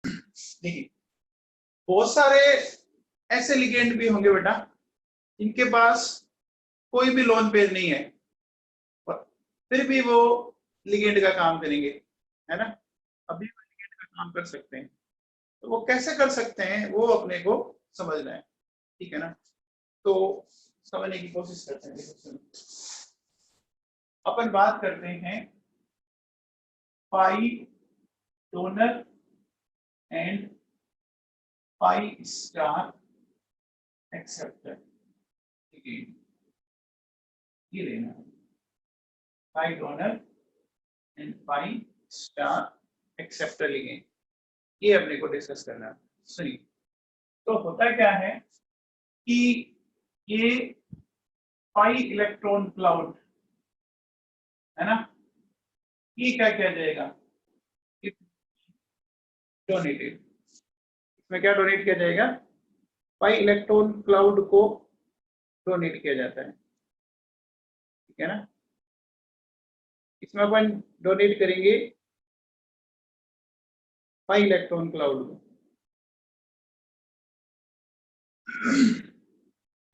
देखिए बहुत सारे ऐसे लिगेंड भी होंगे बेटा इनके पास कोई भी लोन पेयर नहीं है, पर फिर भी वो लिगेंड का काम करेंगे, है ना। अभी वो लिगेंड का काम कर सकते हैं, तो वो कैसे कर सकते हैं वो अपने को समझना है, ठीक है ना। तो समझने की कोशिश करते हैं। देखो अपन बात करते हैं pi donor and pi star acceptor, ठीक है, ये लेना है pi donor and pi star acceptor लिखेंगे, ये अपने को डिस्कस करना है। सुनिए, तो होता क्या है कि ये पाई इलेक्ट्रॉन क्लाउड है ना, ये क्या किया जाएगा, डोनेटेड, इसमें क्या डोनेट किया जाएगा, पाई इलेक्ट्रॉन क्लाउड को डोनेट किया जाता है, ठीक है ना। इसमें अपन डोनेट करेंगे पाई इलेक्ट्रॉन क्लाउड को,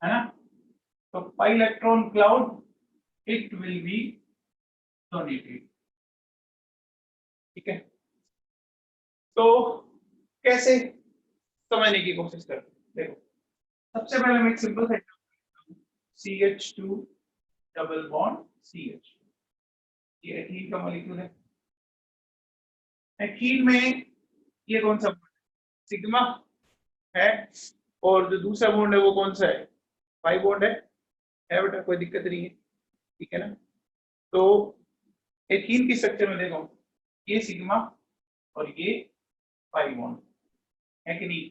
है ना। तो pi electron cloud it will be donated, ठीक है। तो कैसे समझने की कोशिश करते हैं। देखो सबसे पहले मैं एक सिंपल सा CH2 डबल बॉन्ड CH, ये एथीन का मॉलिक्यूल है। एथीन में ये कौन सा सिग्मा है, और जो दूसरा बॉन्ड है वो कौन सा है, पाई बॉन्ड है बेटा, कोई दिक्कत नहीं है, ठीक है ना। तो एथीन की स्ट्रक्चर में देखो ये सिग्मा और ये पाई बॉन्ड है कि नहीं।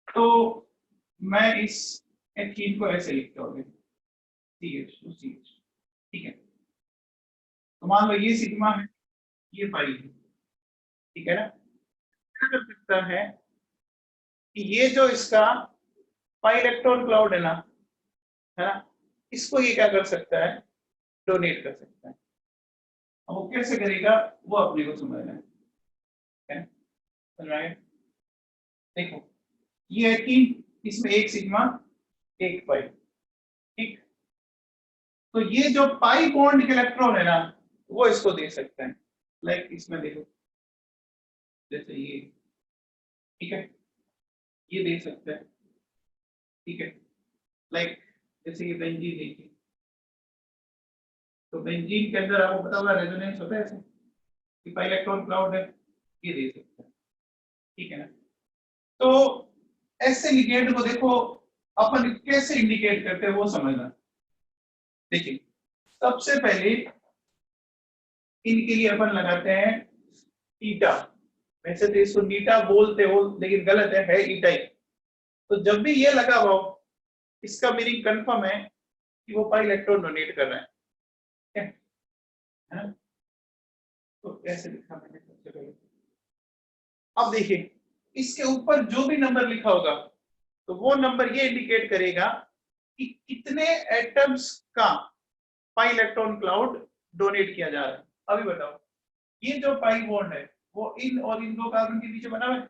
तो मैं इस एथीन को ऐसे लिखता हूँ CH2 CH, ठीक है। तो मान लो ये सिग्मा है ये पाई है, ठीक है ना। क्या कर सकता है कि ये जो इसका पाई इलेक्ट्रॉन क्लाउड है ना, इसको ये क्या कर सकता है, डोनेट कर सकता है। अब वो कैसे करेगा वो अपने को समझना है, समझ में आया। देखो ये है कि इसमें एक सिग्मा एक पाई, ठीक। तो ये जो पाई बॉन्ड के इलेक्ट्रॉन है ना वो इसको दे सकता है, लाइक इसमें देखो जैसे ये, ठीक है, ये दे सकता है, ठीक है। लाइक जैसे ये बेंजीन देखिए, तो बेंजीन के अंदर आपको पता होगा रेजोनेंस होता है ऐसे कि पाई इलेक्ट्रॉन क्लाउड है, ये दे सकता है, ठीक है ना। तो ऐसे लिगेंड को देखो अपन कैसे इंडिकेट करते हैं वो समझना। देखिए सबसे पहले इनके लिए अपन लगाते हैं ईटा, वैसे तो इसको नीटा बोलते हो लेकिन गलत है ईटा ही। तो जब भी ये लगा हुआ इसका मीनिंग कंफर्म है कि वो पाई इलेक्ट्रॉन डोनेट कर रहा है, है? तो ऐसे लिखा मैंने सबसे पहले। अब देखिए इसके ऊपर जो भी नंबर लिखा होगा तो वो नंबर ये इंडिकेट करेगा कि कितने एटम्स का पाई इलेक्ट्रॉन क्लाउड डोनेट किया जा रहा है। अभी बताओ ये जो पाई बॉन्ड है वो इन और इन दो कार्बन के बीच बना हुआ है,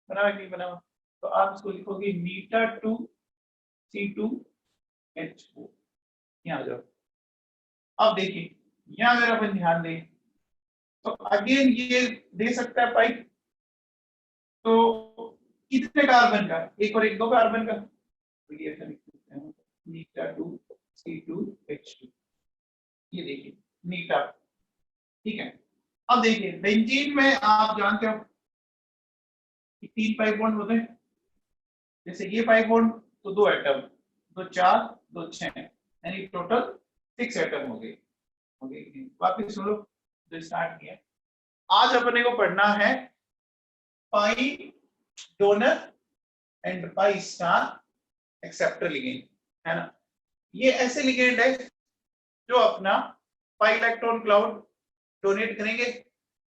बना हुआ नहीं बना हुआ, तो आप इसको लिखोगे मीटा 2 C2H4, यहाँ आ जाओ। अब देखिए यहाँ अगर अपन ध्यान दें तो अगेन ये दे सकता है पाई, तो कितने कार्बन का, एक और एक दो कार्बन का, तो ये ऐसा लिख सकते हैं मीटा 2 C2H2, ये देखिए मीटा, ठीक है। अब देखिए बेंजीन में आप जानते हो कि 3 पाई बॉन्ड होते हैं, जैसे ये पाई बॉन्ड तो 2 एटम, 2 4 2 6 यानी टोटल 6 एटम हो गए, वापिस सुनो जो स्टार्ट किया। आज अपने को पढ़ना है pi donor and pi star acceptor ligand, है ना। ये ऐसे लिगेंड है जो अपना पाई इलेक्ट्रॉन क्लाउड डोनेट करेंगे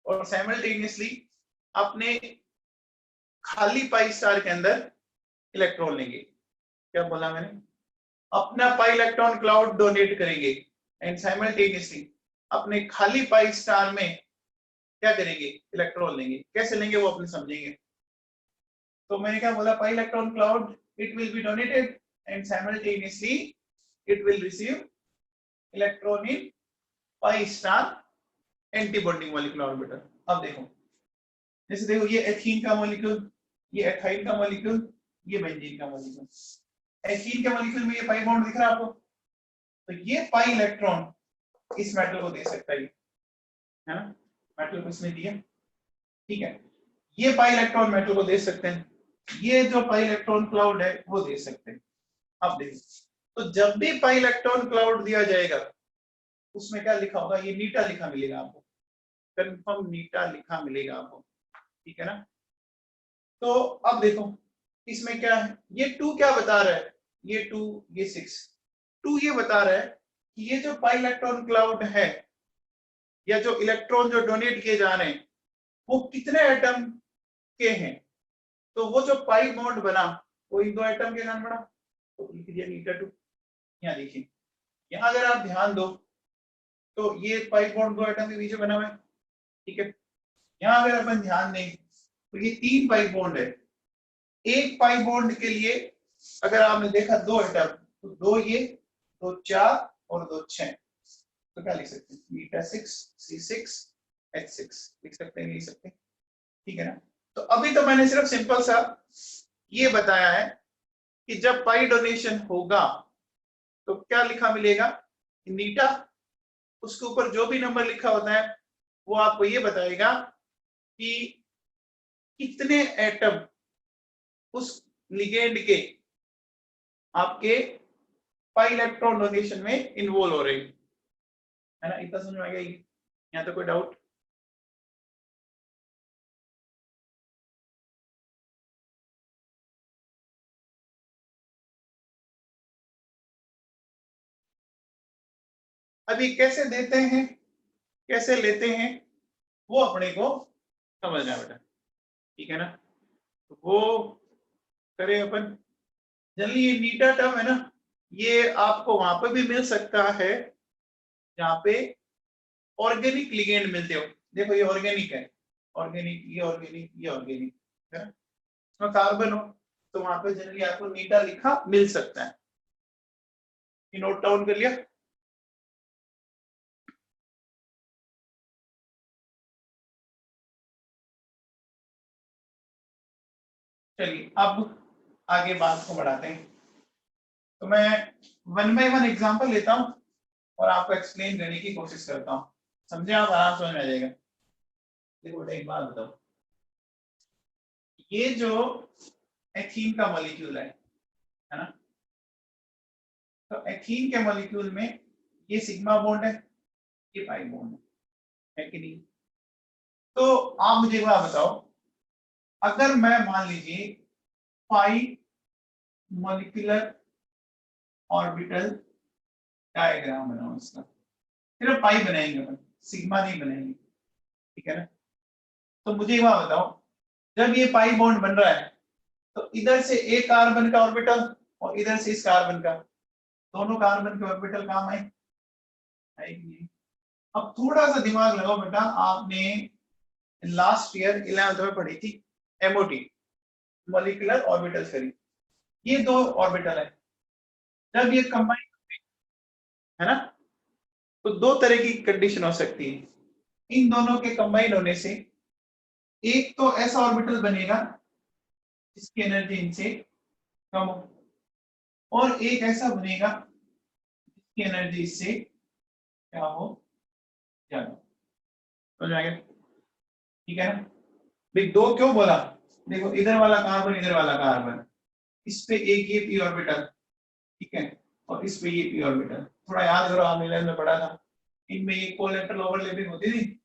और साइमल्टेनियसली अपने खाली पाई स्टार के अंदर इलेक्ट्रॉन लेंगे। क्या बोला मैंने, अपना पाई इलेक्ट्रॉन क्लाउड डोनेट करेंगे एंड साइमल्टेनियसली अपने खाली पाई स्टार में क्या करेंगे, इलेक्ट्रॉन लेंगे। कैसे लेंगे वो अपने समझेंगे। तो मैंने क्या बोला, pi electron cloud it will be donated and simultaneously it will receive electron in pi star anti bonding molecular orbital. अब देखो, जैसे देखो ये एथीन का मॉलिक्यूल, ये एथाइन का मॉलिक्यूल, ये बेंजीन का मॉलिक्यूल। एथीन के मॉलिक्यूल में ये पाई बॉन्ड दिख रहा है आपको, तो ये पाई इलेक्ट्रॉन इस मेटल को दे सकता है ना, मेटल को इसने दिया, ठीक है। ये पाई इलेक्ट्रॉन मेटल को दे सकते हैं, ये जो पाई इलेक्ट्रॉन क्लाउड है वो दे सकते हैं। अब देखो, तो जब भी पाई इलेक्ट्रॉन क्लाउड दिया जाएगा उसमें क्या लिखा होगा, ये नीटा लिखा मिलेगा आपको, कंफर्म नीटा लिखा मिलेगा आपको, ठीक है ना। तो अब देखो इसमें क्या है, ये 2 क्या बता रहा है, ये 2 ये 6, 2 ये बता रहा है कि ये जो पाई इलेक्ट्रॉन क्लाउड है या जो इलेक्ट्रॉन जो डोनेट किए जा रहे हैं वो कितने एटम के हैं। तो वो जो पाई बॉन्ड बना वो इन 2 एटम के कारण बना, तो लिख दिया नीटा 2। यहाँ देखिए, यहाँ अगर आप ध्यान दो तो ये पाई बॉन्ड 2 एटम के बीच में बना हुआ है, ठीक है। यहाँ अगर अपन ध्यान दें तो ये 3 पाई बॉन्ड है। एक पाई बॉन्ड के लिए अगर आपने देखा 2 एटम, तो 2 ये, 2 4 और 2 6, तो क्या लिख सकते हैं, बीटा 6 C6 H6 लिख सकते हैं, लिख सकते हैं, ठीक है ना। तो अभी तो मैंने सिर्फ सिंपल सा ये बताया है कि जब पाई डोनेशन होगा तो क्या लिखा मिलेगा, नीटा, उसके ऊपर जो भी नंबर लिखा होता है वो आपको ये बताएगा कि कितने एटम उस लिगेंड के आपके पाई इलेक्ट्रॉन डोनेशन में इन्वॉल्व हो रहे हैं, है ना। इतना समझ में आ गया, यहाँ तो कोई डाउट? अभी कैसे देते हैं कैसे लेते हैं वो अपने को समझना है बेटा, ठीक है ना। तो वो करें अपन जल्दी। ये नीटा टर्म है ना, ये आपको वहां पे भी मिल सकता है जहाँ पे ऑर्गेनिक लिगेंड मिलते हो। देखो ये ऑर्गेनिक है, ऑर्गेनिक, ये ऑर्गेनिक, ये ऑर्गेनिक है, इसमें कार्बन हो तो वहां पे जनरली आपको नीटा लिखा मिल सकता है। ये नोट डाउन कर लिया। चलिए अब आगे बात को बढ़ाते हैं। तो मैं 1 बाय 1 एग्जांपल लेता हूं और आपको एक्सप्लेन करने की कोशिश करता हूं, समझे आप, आराम समझ में आ जाएगा। देखो बेटा एक बात बताओ, ये जो एथीन का मॉलिक्यूल है ना, तो एथीन के मॉलिक्यूल में ये सिग्मा बॉन्ड है, ये पाई बॉन्ड है कि नहीं। तो आप मुझे एक बात बताओ, अगर मैं मान लीजिए पाई मॉलिक्यूलर ऑर्बिटल डायग्राम बनाऊं, इसका सिर्फ पाई बनाएंगे अपन, सिग्मा नहीं बनाएंगे, ठीक है ना। तो मुझे एक बात बताओ, जब ये पाई बॉन्ड बन रहा है तो इधर से एक कार्बन का ऑर्बिटल और इधर से इस कार्बन का, दोनों कार्बन के ऑर्बिटल काम आएगी। अब थोड़ा सा दिमाग लगाओ बेटा, आपने लास्ट ईयर 11th में पढ़ी थी एमओटी, मॉलिक्यूलर ऑर्बिटल थ्योरी। ये 2 ऑर्बिटल है, जब ये कंबाइन है ना, तो 2 तरह की कंडीशन हो सकती है। इन दोनों के कंबाइन होने से एक तो ऐसा ऑर्बिटल बनेगा जिसकी एनर्जी इनसे कम हो, और एक ऐसा बनेगा जिसकी एनर्जी इससे क्या हो, ज्यादा। समझ आ गया, ठीक है ना। भाई 2 क्यों बोला, देखो इधर वाला कार्बन, इधर वाला कार्बन, इस पे एक ये पी ऑर्बिटल, ठीक है, और इस पे ये पी ऑर्बिटल। थोड़ा याद करो, आपने 11th में पढ़ा था, इनमें ये कोलेटरल ओवरलैपिंग होती थी।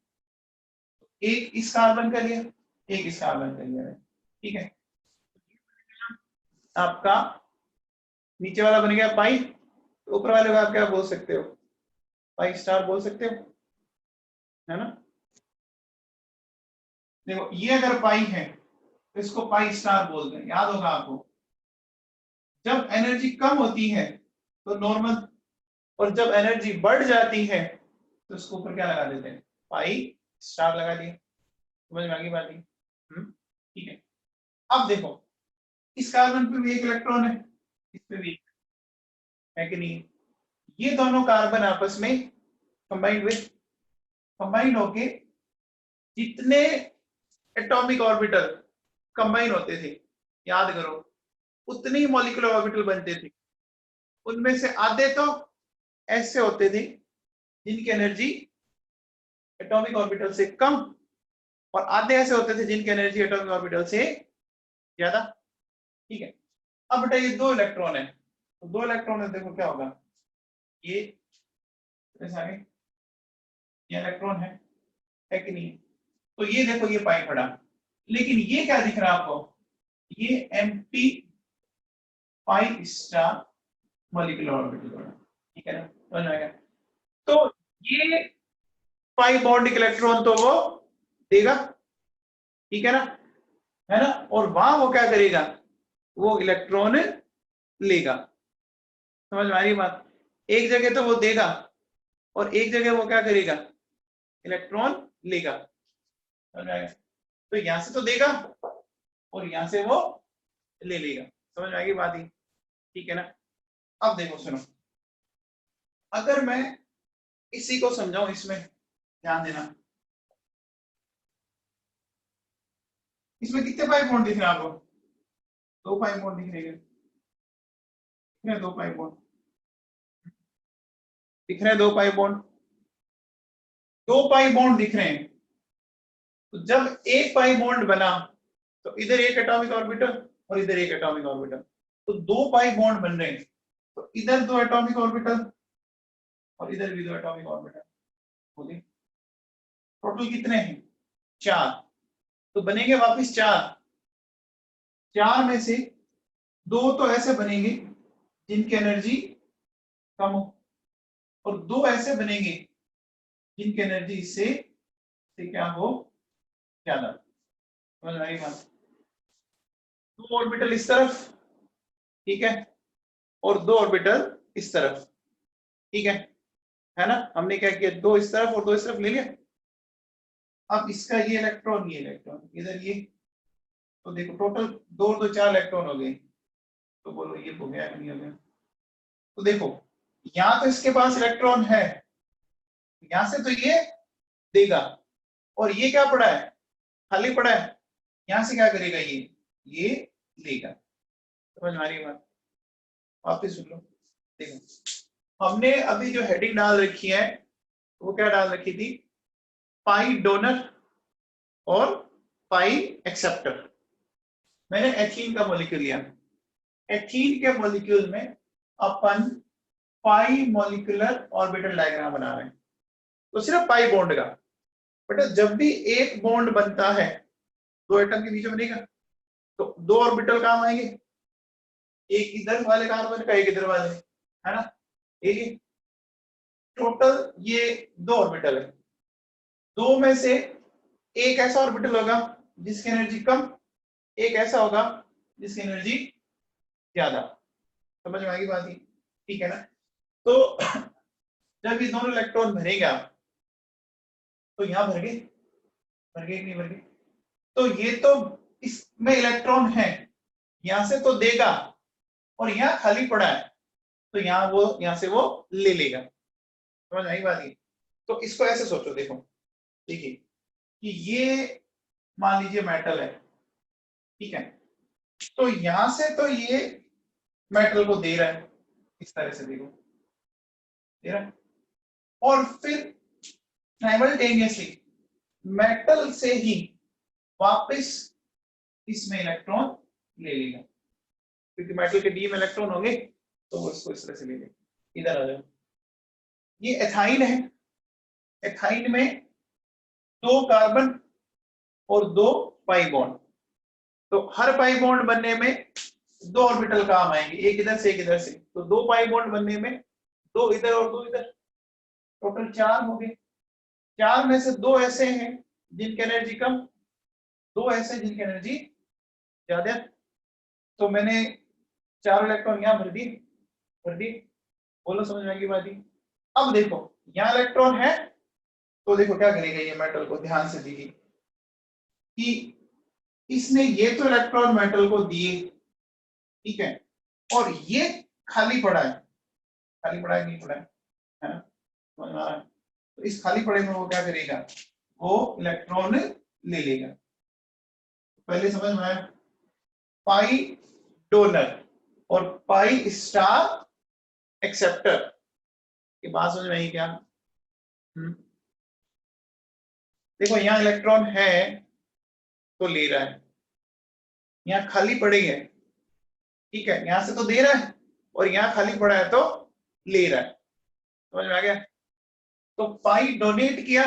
एक इस कार्बन का लिया, एक इस कार्बन का लिया, ठीक है। आपका नीचे वाला बन गया पाई, तो ऊपर वाले को आप क्या बोल सकते हो, पाई स्टार बोल सकते हो, है ना। देखो ये अगर पाई है तो इसको पाई स्टार बोलते हैं, याद होगा आपको। जब एनर्जी कम होती है तो नॉर्मल, और जब एनर्जी बढ़ जाती है तो इसको ऊपर क्या लगा देते हैं, पाई स्टार लगा दिए। समझ में आ गई बात? ठीक है। अब देखो इस कार्बन पे भी एक इलेक्ट्रॉन है, इस पे भी है कि नहीं। ये दोनों कार्बन आपस में कंबाइंड होके जितने एटॉमिक ऑर्बिटल कंबाइन होते थे, याद करो, उतने ही मॉलिक्यूलर ऑर्बिटल बनते थे। उनमें से आधे तो ऐसे होते थे जिनकी एनर्जी एटॉमिक ऑर्बिटल से कम, और आधे ऐसे होते थे जिनकी एनर्जी एटॉमिक ऑर्बिटल से ज्यादा। ठीक है, अब बेटा ये दो इलेक्ट्रॉन है, तो दो इलेक्ट्रॉन है, देखो क्या होगा, ये ये इलेक्ट्रॉन है कि नहीं। तो ये देखो ये पाई पड़ा, लेकिन ये क्या दिख रहा है आपको, ये empty pi star molecular orbital. ठीक है ना, समझ में आएगा। तो ये पाई बॉन्ड इलेक्ट्रॉन तो वो देगा, ठीक है ना, और वहां वो क्या करेगा, वो इलेक्ट्रॉन लेगा। समझ में आ रही बात, एक जगह तो वो देगा और एक जगह वो क्या करेगा, इलेक्ट्रॉन लेगा। समझ में आएगा, तो यहां से तो देगा और यहां से वो ले लेगा। समझ में आएगी बात ही, ठीक है ना। अब देखो सुनो, अगर मैं इसी को समझाऊं, इसमें ध्यान देना, इसमें कितने पाई बॉन्ड दिख रहे हैं आपको, दो पाई बॉन्ड दिख रहे हैं, दो पाई बॉन्ड दिख रहे हैं, दो पाई बॉन्ड, दो पाई बॉन्ड दिख रहे हैं। तो जब एक पाई बॉन्ड बना तो इधर एक एटॉमिक ऑर्बिटल और इधर एक एटॉमिक ऑर्बिटल, तो दो पाई बॉन्ड बन रहे हैं, तो इधर दो एटॉमिक ऑर्बिटल और इधर भी दो एटॉमिक ऑर्बिटल हो गए। टोटल कितने हैं, चार, तो बनेंगे वापस चार। चार में से दो तो ऐसे बनेंगे जिनकी एनर्जी कम हो, और दो ऐसे बनेंगे जिनकी एनर्जी इससे क्या हो, ज्यादा। समझ में आई बात, दो ऑर्बिटल इस तरफ, ठीक है, और दो ऑर्बिटल इस तरफ, ठीक है ना। हमने क्या किया, दो इस तरफ और दो इस तरफ ले लिया। अब इसका ये इलेक्ट्रॉन, ये इलेक्ट्रॉन इधर, ये तो देखो टोटल दो और दो चार इलेक्ट्रॉन हो गए, तो बोलो ये हो गया नहीं हो गया। तो देखो यहां तो इसके पास इलेक्ट्रॉन है, यहां से तो ये देगा, और ये क्या पड़ा है, खाली पड़ा है, यहां से क्या करेगा, ये लेगा। समझ में आ रही है बात, वापिस सुन लो। देखो हमने अभी जो हेडिंग डाल रखी है वो क्या डाल रखी थी, पाई डोनर और पाई एक्सेप्टर। मैंने एथीन का मॉलिक्यूल लिया, एथीन के मॉलिक्यूल में अपन पाई मॉलिक्यूलर ऑर्बिटल डायग्राम बना रहे हैं, तो सिर्फ पाई बॉन्ड का। बट जब भी एक बॉन्ड बनता है दो एटम के बीच में बनेगा, तो दो ऑर्बिटल काम आएंगे, एक इधर वाले कार्बन का एक इधर वाले, है ना। एक टोटल ये दो ऑर्बिटल है, दो में से एक ऐसा ऑर्बिटल होगा जिसकी एनर्जी कम, एक ऐसा होगा जिसकी एनर्जी ज्यादा। समझ में आएगी बात ही, ठीक है ना। तो जब ये दोनों इलेक्ट्रॉन भरेगा, तो यहां भर गए, भर गए नहीं भर गए, तो ये तो इसमें इलेक्ट्रॉन है, यहां से तो देगा, और यहाँ खाली पड़ा है, तो यहां से वो ले लेगा। समझ आई बात ही। तो इसको ऐसे सोचो, देखो देखिए कि ये मान लीजिए मेटल है, ठीक है, तो यहां से तो ये मेटल को दे रहा है, इस तरह से देखो दे रहा है, और फिर साइमल्टेनियसली मेटल से ही वापस इसमें इलेक्ट्रॉन ले लेगा, क्योंकि मेटल के डी में इलेक्ट्रॉन होंगे, तो वो इसको इस तरह से ले लेगा। इधर आ जाओ, ये एथाइन है, एथाइन में दो कार्बन और दो पाई बॉन्ड, तो हर पाई बॉन्ड बनने में दो ऑर्बिटल काम आएंगे, एक इधर से एक इधर से, तो दो पाई बॉन्ड बनने में दो इधर और दो इधर, टोटल चार हो गए। चार में से दो ऐसे हैं जिनकी एनर्जी कम, दो ऐसे जिनकी एनर्जी ज्यादा, तो मैंने चार इलेक्ट्रॉन यहां भर दी। बोलो समझ में आएगी बात ही। अब देखो यहाँ इलेक्ट्रॉन है, तो देखो क्या करेगा ये मेटल को, ध्यान से देखिए कि इसने ये तो इलेक्ट्रॉन मेटल को दिए, ठीक है, और ये खाली पड़ा है, खाली पड़ा है नहीं पड़ा है ना, समझ में आ रहा है? तो इस खाली पड़े में वो क्या करेगा, वो इलेक्ट्रॉन ले लेगा। पहले समझ में आया, पाई डोनर और पाई स्टार एक्सेप्टर की बात समझ में आई क्या? देखो यहाँ इलेक्ट्रॉन है तो ले रहा है, यहाँ खाली पड़े है, ठीक है, यहां से तो दे रहा है और यहाँ खाली पड़ा है तो ले रहा है, समझ में आ गया? तो पाई डोनेट किया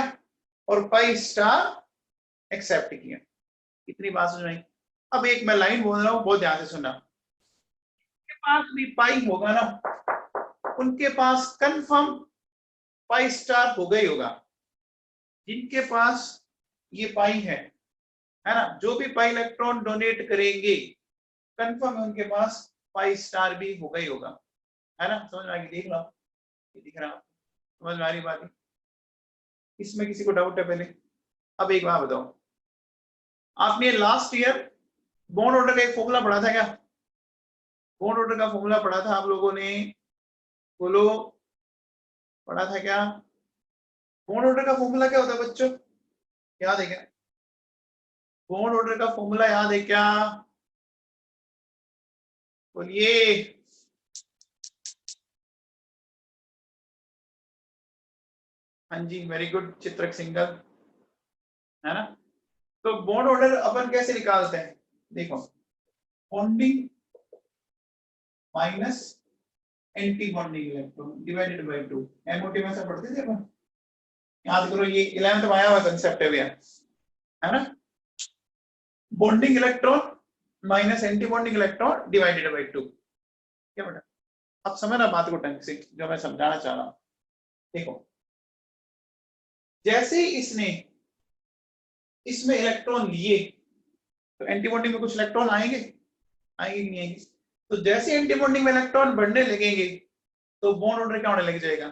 और पाई स्टार एक्सेप्ट किया, इतनी बात समझ में आई। अब एक मैं लाइन बोल रहा हूं, बहुत ध्यान से सुनना, के पास भी पाई होगा ना, उनके पास कंफर्म पाई स्टार होगा ही होगा। जिनके पास ये पाई है ना, जो भी पाई इलेक्ट्रॉन डोनेट करेंगे कंफर्म है उनके पास पाई स्टार भी होगा ही होगा, है ना? समझ में आ गई? देख लो, ये दिख रहा, समझ में आ रही बात? इसमें किसी को डाउट है पहले? अब एक बात बताओ, आपने लास्ट ईयर बॉन्ड ऑर्डर का एक फॉर्मूला पढ़ा था क्या? बॉन्ड ऑर्डर का फॉर्मूला पढ़ा था आप लोगों ने, बोलो, पढ़ा था क्या? बॉन्ड ऑर्डर का फॉर्मूला क्या होता है बच्चों, याद है क्या? बॉन्ड ऑर्डर का फॉर्मूला याद है क्या? बोलिए। हाँ जी, वेरी गुड चित्रक सिंगल, है ना? तो बॉन्ड ऑर्डर अपन कैसे निकालते हैं, देखो, bonding minus anti bonding electron divided by 2, MOT में से पढ़ते थे अपन, याद करो, ये 11th में आया हुआ कंसेप्ट है भैया, है ना? Bonding electron minus anti bonding electron divided by 2, क्या बेटा? अब समझना बात को ढंग से, जो मैं समझाना चाह रहा हूं। देखो, जैसे ही इसने इसमें इलेक्ट्रॉन लिए तो एंटी बॉन्डिंग में कुछ इलेक्ट्रॉन आएंगे, आएंगे नहीं आएंगे? तो जैसे एंटी बॉन्डिंग में इलेक्ट्रॉन बढ़ने लगेंगे तो बॉन्ड ऑर्डर क्या होने लग जाएगा,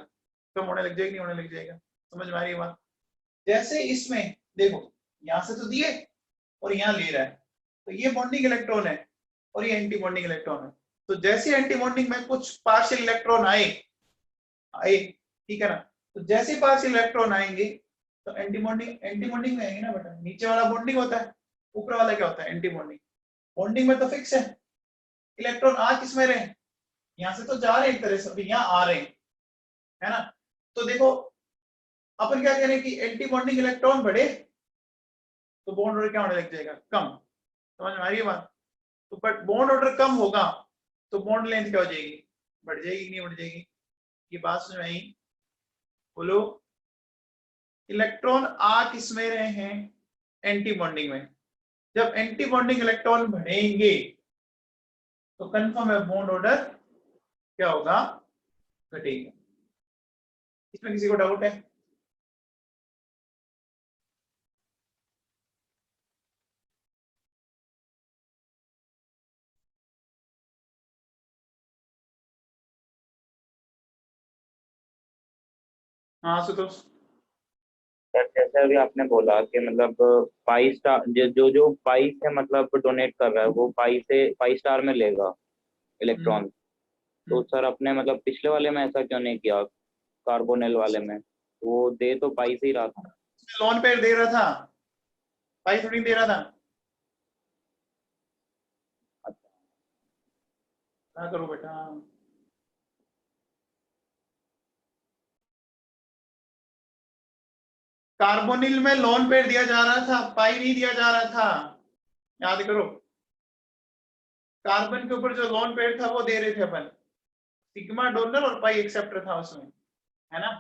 कम होने लग जाएगा, नहीं होने लग जाएगा? समझ में आ रही है बात? जैसे इसमें देखो, यहां से तो दिए और यहाँ ले रहा है, तो ये बॉन्डिंग इलेक्ट्रॉन है और ये एंटी बॉन्डिंग इलेक्ट्रॉन है। तो जैसे एंटी बॉन्डिंग में कुछ पार्शियल इलेक्ट्रॉन आए आए, ठीक है ना, तो जैसे पार्शियल इलेक्ट्रॉन आएंगे तो एंटी बॉन्डिंग में आएंगे ना बेटा, नीचे वाला बॉन्डिंग होता है, ऊपर वाला क्या होता है, एंटी बॉन्डिंग। बॉन्डिंग में तो फिक्स है, इलेक्ट्रॉन आ किस में रहे, यहाँ से तो जा रहे हैं एक तरह से, अभी यहाँ आ रहे हैं, है ना? तो देखो, अपन क्या कह रहे हैं कि एंटी बॉन्डिंग इलेक्ट्रॉन बढ़े तो बॉन्ड ऑर्डर क्या होने लग जाएगा, कम। समझ में आ रही है बात? तो बट बॉन्ड ऑर्डर कम होगा तो बॉन्ड लेंथ क्या हो जाएगी, बढ़ जाएगी, नहीं बढ़ जाएगी? ये बात समझ में आई? बोलो। इलेक्ट्रॉन आ किस में रहे हैं, एंटी बॉन्डिंग में। जब एंटी बॉन्डिंग इलेक्ट्रॉन बढ़ेंगे तो कंफर्म है बॉन्ड ऑर्डर क्या होगा, घटेगा। इसमें किसी को डाउट है? हाँ सुतोष। सर जैसे अभी आपने बोला कि मतलब पाई स्टार जो जो पाई से मतलब डोनेट कर रहा है वो पाई से पाई स्टार में लेगा हम्म, इलेक्ट्रॉन। तो सर अपने मतलब पिछले वाले में ऐसा क्यों नहीं किया, कार्बोनेल वाले में वो दे तो पाई से ही रहा था। लोन पे दे रहा था, भाई थोड़ी दे रहा था। क्या करो बेटा, कार्बोनिल में लोन पेड दिया जा रहा था, पाई नहीं दिया जा रहा था, याद करो। कार्बन के ऊपर जो लोन पेड था वो दे रहे थे अपन, सिग्मा डोनर और पाई एक्सेप्टर था उसमें, है ना?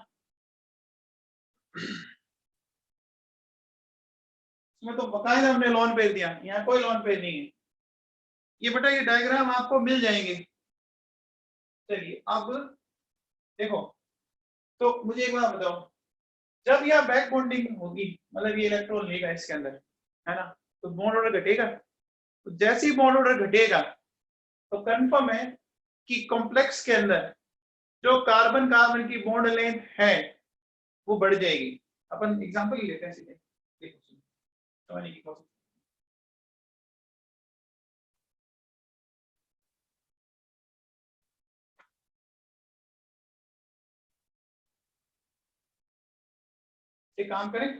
उसमें तो बकायदा हमने लोन पेड दिया, यहाँ कोई लोन पेड नहीं है। ये बेटा ये डायग्राम आपको मिल जाएंगे। चलिए अब देखो, तो मुझे एक बात बताओ, जब यह बैक बॉन्डिंग होगी, मतलब ये इलेक्ट्रॉन लेगा इसके अंदर, है ना, तो बॉन्ड ऑर्डर घटेगा। तो जैसे ही बॉन्ड ऑर्डर घटेगा तो कंफर्म है कि कॉम्प्लेक्स के अंदर जो कार्बन कार्बन की बॉन्ड लेंथ है वो बढ़ जाएगी। अपन एग्जांपल ही लेते हैं सीधे, देखो समझने की कोशिश। एक काम करें,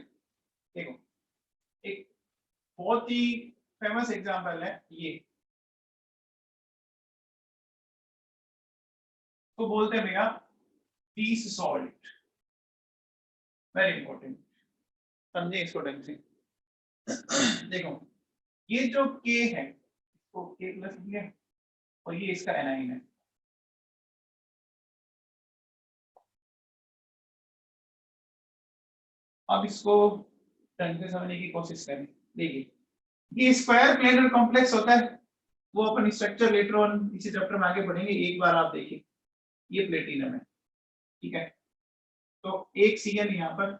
देखो एक बहुत ही फेमस एग्जांपल है ये, तो बोलते हैं भैया पीस सॉल्ट, वेरी इंपॉर्टेंट, समझे इसको ढंग से। देखो ये जो K है इसको K प्लस लिया और ये इसका एनाइन है, अब इसको ढंग से समझने की कोशिश करें। देखिए ये स्क्वायर प्लेनर कॉम्प्लेक्स होता है, वो अपन स्ट्रक्चर लेटर ऑन इसी चैप्टर में आगे पढ़ेंगे। एक बार आप देखिए ये प्लेटिनम है, ठीक है, तो एक Cl यहाँ पर,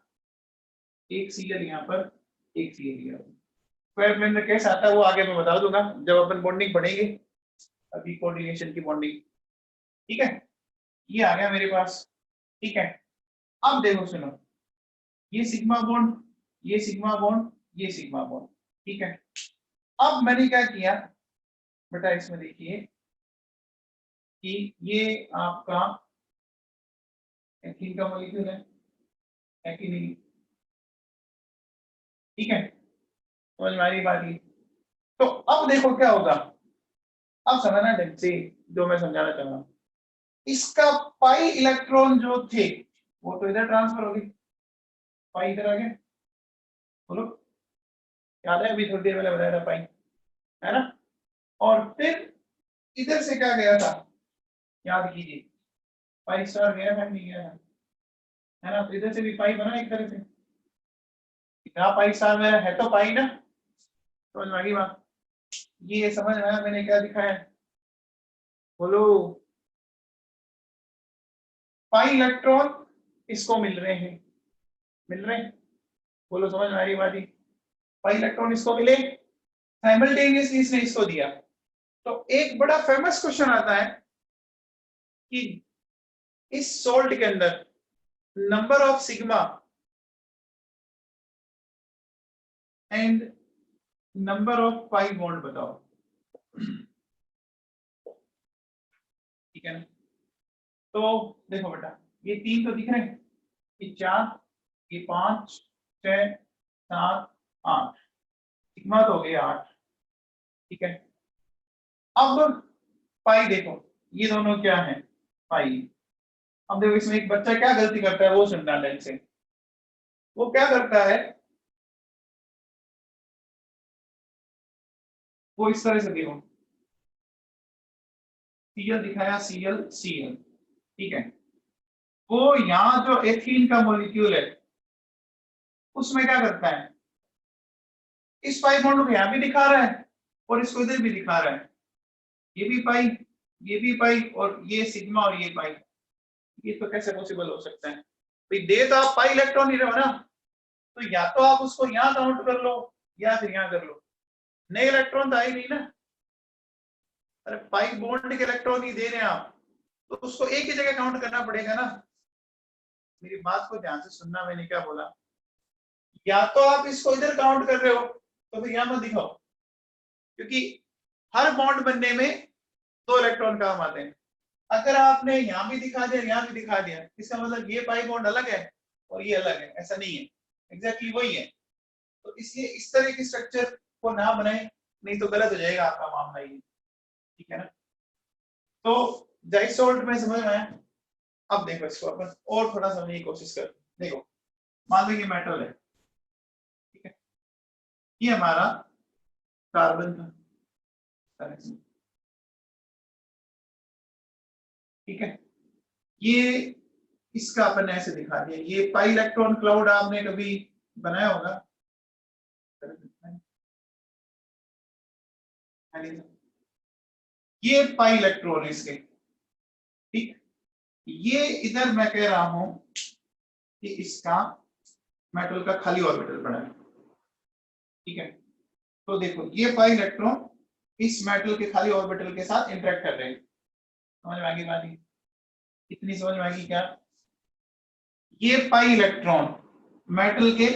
एक Cl यहाँ पर, एक Cl यहाँ पर, स्क्वायर प्लेनर कैसे आता है वो आगे मैं बता दूंगा जब अपन बॉन्डिंग पढ़ेंगे, अभी कोऑर्डिनेशन की बॉन्डिंग, ठीक है। ये आ गया मेरे पास, ठीक है। अब देखो सुनो, ये सिग्मा बॉन्ड, ये सिग्मा बॉन्ड, ये सिग्मा बॉन्ड, ठीक है। अब मैंने क्या किया बेटा, इसमें देखिए कि ये आपका एथीन का मॉलिक्यूल है कि नहीं, ठीक है, समझ में आ रही बात ये। तो अब देखो क्या होगा, अब समझना ढंग से जो मैं समझाना चाह रहा हूं। इसका पाई इलेक्ट्रॉन जो थे वो तो इधर ट्रांसफर हो गए, पाई इधर आ गया, बोलो याद है, अभी थोड़ी देर पहले बताया था पाई, है ना। और फिर इधर से क्या गया था, याद कीजिए, पाई स्टार गया था नहीं गया था, है ना। तो इधर से भी पाई बना एक तरह से, यहाँ पाई स्टार मेरा है तो पाई ना, समझ में आ गई बात। ये समझ में आया मैंने क्या दिखाया, बोलो पाई इलेक्ट्रॉन इसको मिल रहे हैं, मिल रहे हैं, बोलो समझ में आ रही बात। पाई इलेक्ट्रॉन इसको मिले, साइमल्टेनियसली इसने इसको दिया। तो एक बड़ा फेमस क्वेश्चन आता है कि इस सॉल्ट के अंदर number of sigma and number of pi bond बताओ, ठीक है ना। तो देखो बेटा ये 3 तो दिख रहे हैं, ये 4, ये 5, 6, 7, 8, सिग्मा तो हो गए 8, ठीक है। अब पाई देखो, ये दोनों क्या है, पाई। अब देखो इसमें एक बच्चा क्या गलती करता है वो सुनना ढंग से, वो क्या करता है, वो इस तरह से देखो, Cl दिखाया, Cl Cl, ठीक है। वो यहाँ जो एथीन का मॉलिक्यूल है उसमें क्या करता है, इस पाई बॉन्ड को यहाँ भी दिखा रहा है और इसको इधर भी दिखा रहा है, ये भी पाई, ये भी पाई, और ये सिग्मा और ये पाई। ये तो कैसे पॉसिबल हो सकता है भाई, दे तो आप पाई इलेक्ट्रॉन ही रहे हो ना, तो या तो आप उसको यहाँ काउंट कर लो या फिर यहाँ कर लो, नए इलेक्ट्रॉन तो आए नहीं ना। अरे पाई बॉन्ड के इलेक्ट्रॉन ही दे रहे हैं आप, तो उसको एक ही जगह काउंट करना पड़ेगा ना। मेरी बात को ध्यान से सुनना, मैंने क्या बोला, या तो आप इसको इधर काउंट कर रहे हो तो फिर यहाँ मत दिखाओ, क्योंकि हर बॉन्ड बनने में 2 इलेक्ट्रॉन काम आते हैं। अगर आपने यहाँ भी दिखा दिया, यहाँ भी दिखा दिया, इसका मतलब ये पाई बॉन्ड अलग है और ये अलग है, ऐसा नहीं है, एग्जैक्टली वही है। तो इसलिए इस तरह की स्ट्रक्चर को ना बनाए, नहीं तो गलत हो जाएगा आपका मामला ये, ठीक है ना। तो डाइसॉल्ट में समझ में आया। अब देखो इसको अपन और थोड़ा समझने की कोशिश कर, देखो मान लो ये मेटल है, ठीक है, ये हमारा कार्बन था, ठीक है। ये इसका अपन ऐसे दिखा दिया, ये पाई इलेक्ट्रॉन क्लाउड आपने कभी बनाया होगा, ये पाई इलेक्ट्रॉन इसके, ठीक। ये इधर मैं कह रहा हूं कि इसका मेटल का खाली ऑर्बिटल पड़ा है, ठीक है। तो देखो ये पाई इलेक्ट्रॉन इस मेटल के खाली ऑर्बिटल के साथ इंटरेक्ट कर रहे हैं, समझ में आ गई बात, इतनी समझ में आ गई क्या। ये पाई इलेक्ट्रॉन मेटल के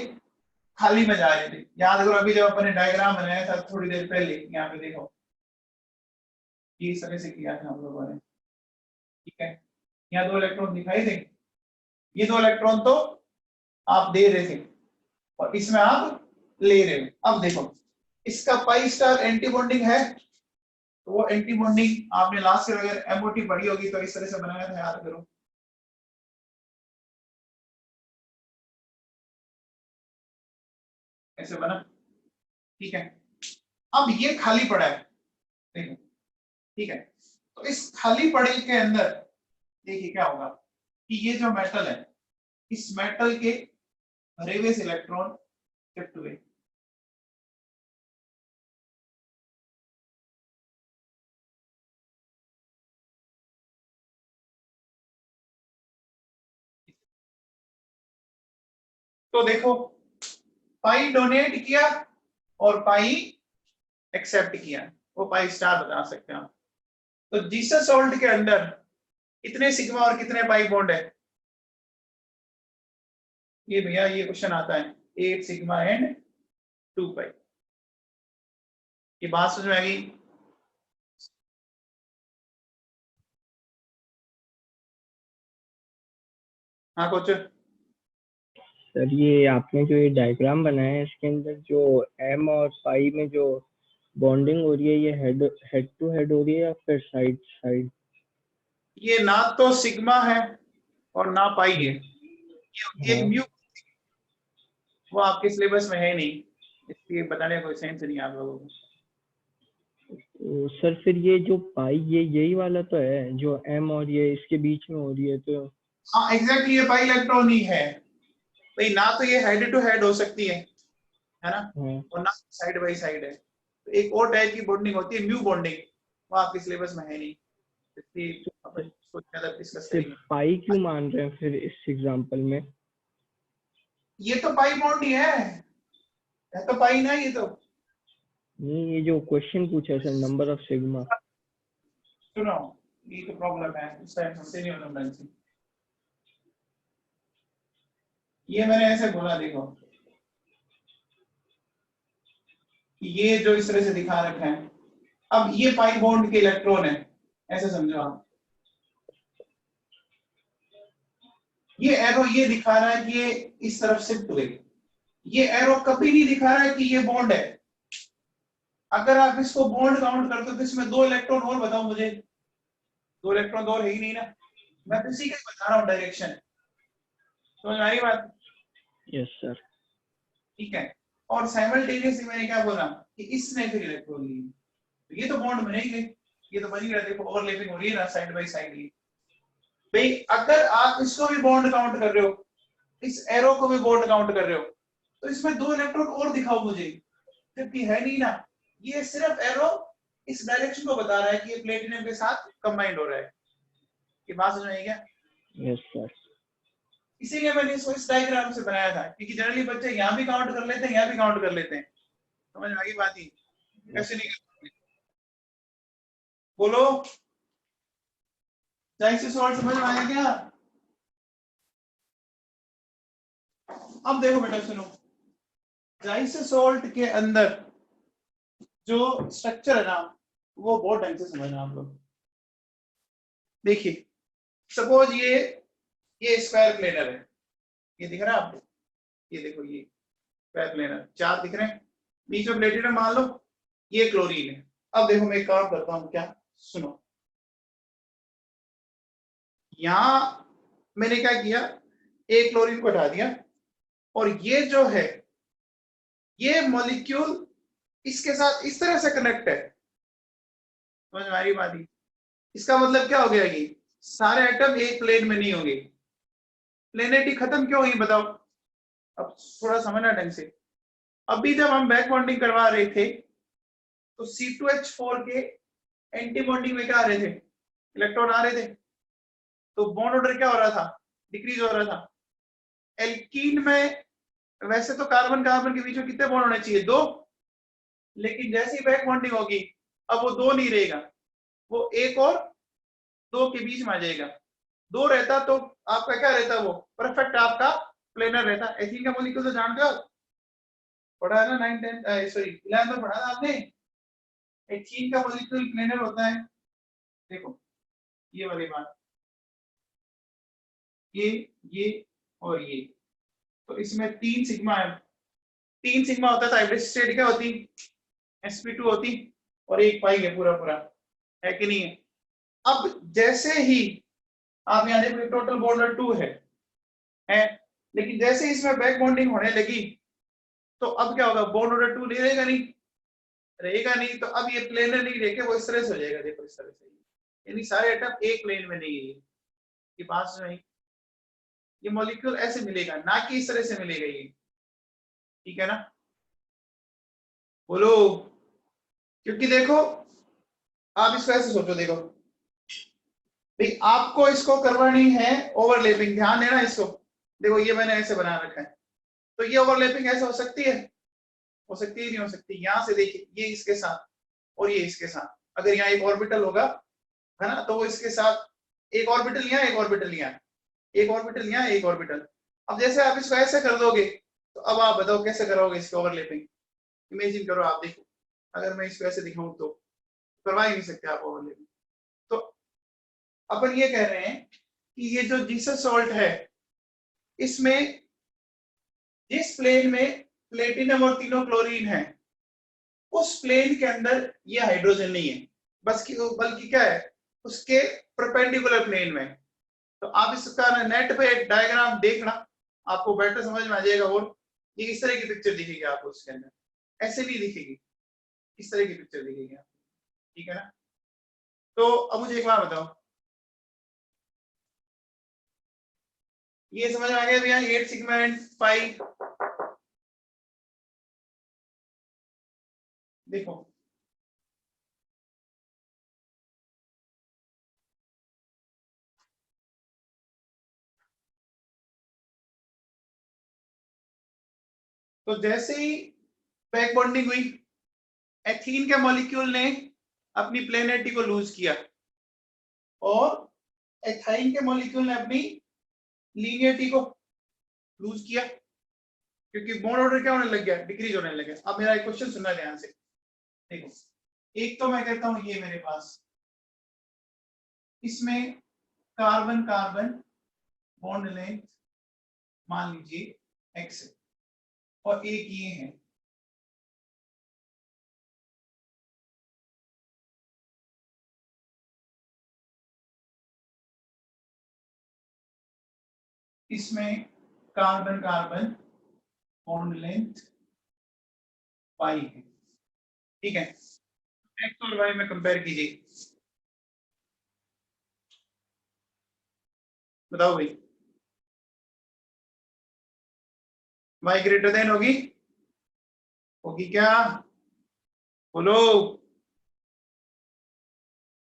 खाली में जा रहे थे, याद करो अभी जब अपने डायग्राम बनाया था थोड़ी देर पहले, यहाँ पे देखो ये इस तरह से किया था हम लोगों ने, ठीक है। यहाँ 2 इलेक्ट्रॉन दिखाई दे, ये 2 इलेक्ट्रॉन तो आप दे रहे थे, और इसमें आप ले रहे हो। अब देखो इसका पाई स्टार एंटी बॉन्डिंग है, तो वो एंटी बॉन्डिंग आपने लास्ट ईयर अगर एमओटी पढ़ी होगी तो इस तरह से बनाया था, याद करो। ऐसे बना, ठीक है। अब ये खाली पड़ा है, देखो, ठीक है। तो इस खाली पड़े के अंदर देखिए क्या होगा कि ये जो मेटल है, इस मेटल के भरे हुए इलेक्ट्रॉन शिफ्ट हुए, तो देखो पाई डोनेट किया और पाई एक्सेप्ट किया, वो पाई स्टार बता सकते हैं आप। तो जीसस सॉल्ट के अंदर कितने सिग्मा और कितने पाई बॉन्ड है? ये भैया ये क्वेश्चन आता है, 8 सिग्मा एंड 2 पाई। ये बात समझ में आ गई? हाँ कोच। सर ये आपने जो ये डायग्राम बनाया है इसके अंदर जो एम और पाई में जो बॉन्डिंग हो रही है ये हेड टू हेड हो रही है या फिर साइड साइड? ये ना तो सिग्मा है और ना पाई है, ये होती है एक हाँ। म्यू, वो आपके सिलेबस में है नहीं, इसलिए बताने का कोई सेंस नहीं आप लोगों को। तो सर फिर ये जो पाई ये यही वाला तो है जो एम और ये इसके बीच में हो रही है तो? हाँ एग्जैक्टली, ये पाई इलेक्ट्रॉन ही है भाई, ना तो ये हेड टू हेड हो सकती है ना, हाँ। और ना साइड बाई साइड है। तो एक और टाइप की बॉन्डिंग होती है म्यू बॉन्डिंग, वो आपके सिलेबस में है नहीं, इसलिए अपन इसको ज्यादा डिस्कस सिर्फ करेंगे। पाई क्यों मान रहे हैं फिर इस एग्जांपल में? ये तो पाई बॉन्ड ही है तो पाई ना, ये तो नहीं, ये जो क्वेश्चन पूछा सर नंबर ऑफ सिग्मा। सुनो, ये तो प्रॉब्लम है, उस टाइम हमसे नहीं होना ढंग से। ये मैंने ऐसे बोला, देखो ये जो इस तरह से दिखा रखा है, अब ये पाई बॉन्ड के इलेक्ट्रॉन है, ऐसे समझो आप। ये एरो ये दिखा रहा है कि ये इस तरफ शिफ्ट हुए, ये एरो कभी नहीं दिखा रहा है कि ये बॉन्ड है। अगर आप इसको बॉन्ड काउंट करते हो तो इसमें 2 इलेक्ट्रॉन और बताओ मुझे, 2 इलेक्ट्रॉन और है ही नहीं ना, मैं तो इसी का ही बता रहा हूँ डायरेक्शन, समझ में आई बात? Yes sir. ठीक है। और साइमल्टेनियसली मैंने क्या बोला कि इसने फिर इलेक्ट्रॉन लिए, तो ये तो बॉन्ड बनेंगे, ये तो बन ही रहा, देखो ओवरलैपिंग हो रही है ना साइड बाय साइड। ये भाई अगर आप इसको भी बॉन्ड काउंट कर रहे हो, इस एरो को भी बॉन्ड काउंट कर रहे हो, तो इसमें 2 इलेक्ट्रॉन और दिखाओ मुझे, जबकि है नहीं ना। ये सिर्फ एरो इस डायरेक्शन को बता रहा है कि ये प्लेटिनम के साथ कंबाइंड हो रहा है। ये बात समझ में आई क्या? Yes sir. इसीलिए मैंने इसको इस डायग्राम से बनाया था, क्योंकि जनरली बच्चे यहाँ भी काउंट कर लेते हैं, यहाँ भी काउंट कर लेते हैं। समझ में आ गई बात? ही कैसे नहीं करते, बोलो जाइसिस सॉल्ट समझ में आया क्या? अब देखो बेटा सुनो, जाइसिस सॉल्ट के अंदर जो स्ट्रक्चर है ना, वो बहुत ढंग से समझना आप लोग। देखिए सपोज ये स्क्वायर प्लेनर है, ये दिख रहा है आपको, ये देखो ये स्क्वायर प्लेनर 4 दिख रहे हैं, बीच में प्लेटिनम मान लो, ये क्लोरीन है। अब देखो मैं एक काम करता हूं, क्या सुनो, यहां मैंने क्या किया, एक क्लोरीन को हटा दिया, और ये जो है ये मॉलिक्यूल इसके साथ इस तरह से कनेक्ट है, समझ में आ रही बात? इसका मतलब क्या हो गया कि सारे एटम एक प्लेन में नहीं होंगे। प्लेनेटी खत्म क्यों हुई बताओ? अब थोड़ा समझना ढंग से। अभी जब हम बैक बॉन्डिंग करवा रहे थे तो C2H4 के एंटी बॉन्डिंग में क्या आ रहे थे, इलेक्ट्रॉन आ रहे थे, तो बॉन्ड ऑर्डर क्या हो रहा था, डिक्रीज हो रहा था। एल्कीन में वैसे तो कार्बन कार्बन के बीच में कितने बॉन्ड होने चाहिए, 2, लेकिन जैसे ही बैक बॉन्डिंग होगी अब वो 2 नहीं रहेगा, वो 1 और 2 के बीच में आ जाएगा। 2 रहता तो आपका क्या रहता, वो परफेक्ट आपका प्लेनर रहता। एथीन का मॉलिक्यूल तो जानते हो, पढ़ा है ना 9 10 सॉरी 11 में पढ़ा था आपने। एथीन का मॉलिक्यूल प्लेनर होता है, देखो ये वाली बात, ये और ये, तो इसमें 3 सिग्मा है, 3 सिग्मा होता था, हाइड्रोक्सी क्या होती, sp2 होती, और 1 पाई है पूरा पूरा, है कि नहीं है। अब जैसे ही आप यहाँ देखो टोटल बॉन्ड 2 है, लेकिन जैसे इसमें बैक बॉन्डिंग होने लगी तो अब क्या होगा, बॉन्ड ऑर्डर 2 नहीं रहेगा, नहीं रहेगा नहीं, तो अब ये प्लेनर नहीं रह के वो इस तरह से हो जाएगा, देखो इस तरह से, यानी सारे एटम एक प्लेन में नहीं है, ये बात नहीं, ये मॉलिक्यूल ऐसे मिलेगा, ना कि इस तरह से मिलेगा ये, ठीक है ना, बोलो। क्योंकि देखो आप इसको ऐसे सोचो, देखो भाई आपको इसको करवानी है ओवरलैपिंग, ध्यान देना इसको, देखो ये मैंने ऐसे बना रखा है, तो ये ओवरलैपिंग ऐसे हो सकती है, हो सकती है नहीं हो सकती, यहां से देखिए ये इसके साथ और ये इसके साथ, अगर यहाँ एक ऑर्बिटल होगा है ना, तो वो इसके साथ एक ऑर्बिटल यहाँ, एक ऑर्बिटल यहाँ, एक ऑर्बिटल यहाँ, एक ऑर्बिटल। अब जैसे आप इसको ऐसे कर दोगे तो अब आप बताओ कैसे करोगे इसकी ओवरलैपिंग, इमेजिन करो आप, देखो अगर मैं इसको ऐसे दिखाऊं तो करवा ही नहीं सकते आप ओवरलैपिंग। तो अपन ये कह रहे हैं कि ये जो जीसस सॉल्ट है, इसमें जिस प्लेन में प्लेटिनम और तीनों क्लोरीन है, उस प्लेन के अंदर ये हाइड्रोजन नहीं है, बल्कि क्या है, उसके परपेंडिकुलर प्लेन में। तो आप इसका नेट पे एक डायग्राम देखना, आपको बेटर समझ में आ जाएगा, और ये इस तरह की पिक्चर दिखेगी आपको उसके अंदर, ऐसे नहीं दिखेगी, इस तरह की पिक्चर दिखेगी आपको, ठीक है ना। तो अब मुझे एक बार बताओ, ये समझ में आ गया भैया, 8 सिग्मा एंड पाई, देखो तो जैसे ही बैक बॉन्डिंग हुई, एथीन के मॉलिक्यूल ने अपनी प्लेनेरिटी को लूज किया और एथाइन के मॉलिक्यूल ने अपनी लीनियरिटी को लूज किया, क्योंकि बॉन्ड ऑर्डर क्या होने लग गया, डिक्रीज होने लग गया। अब मेरा एक क्वेश्चन सुनना ध्यान से, देखो एक तो मैं कहता हूं ये मेरे पास, इसमें कार्बन कार्बन बॉन्ड लेंथ मान लीजिए x है, और एक ये है, इसमें कार्बन कार्बन बॉन्ड लेंथ पाई है, ठीक है, एक्स और वाई में कंपेयर कीजिए, बताओ भाई, वाई ग्रेटर देन होगी, होगी क्या, बोलो,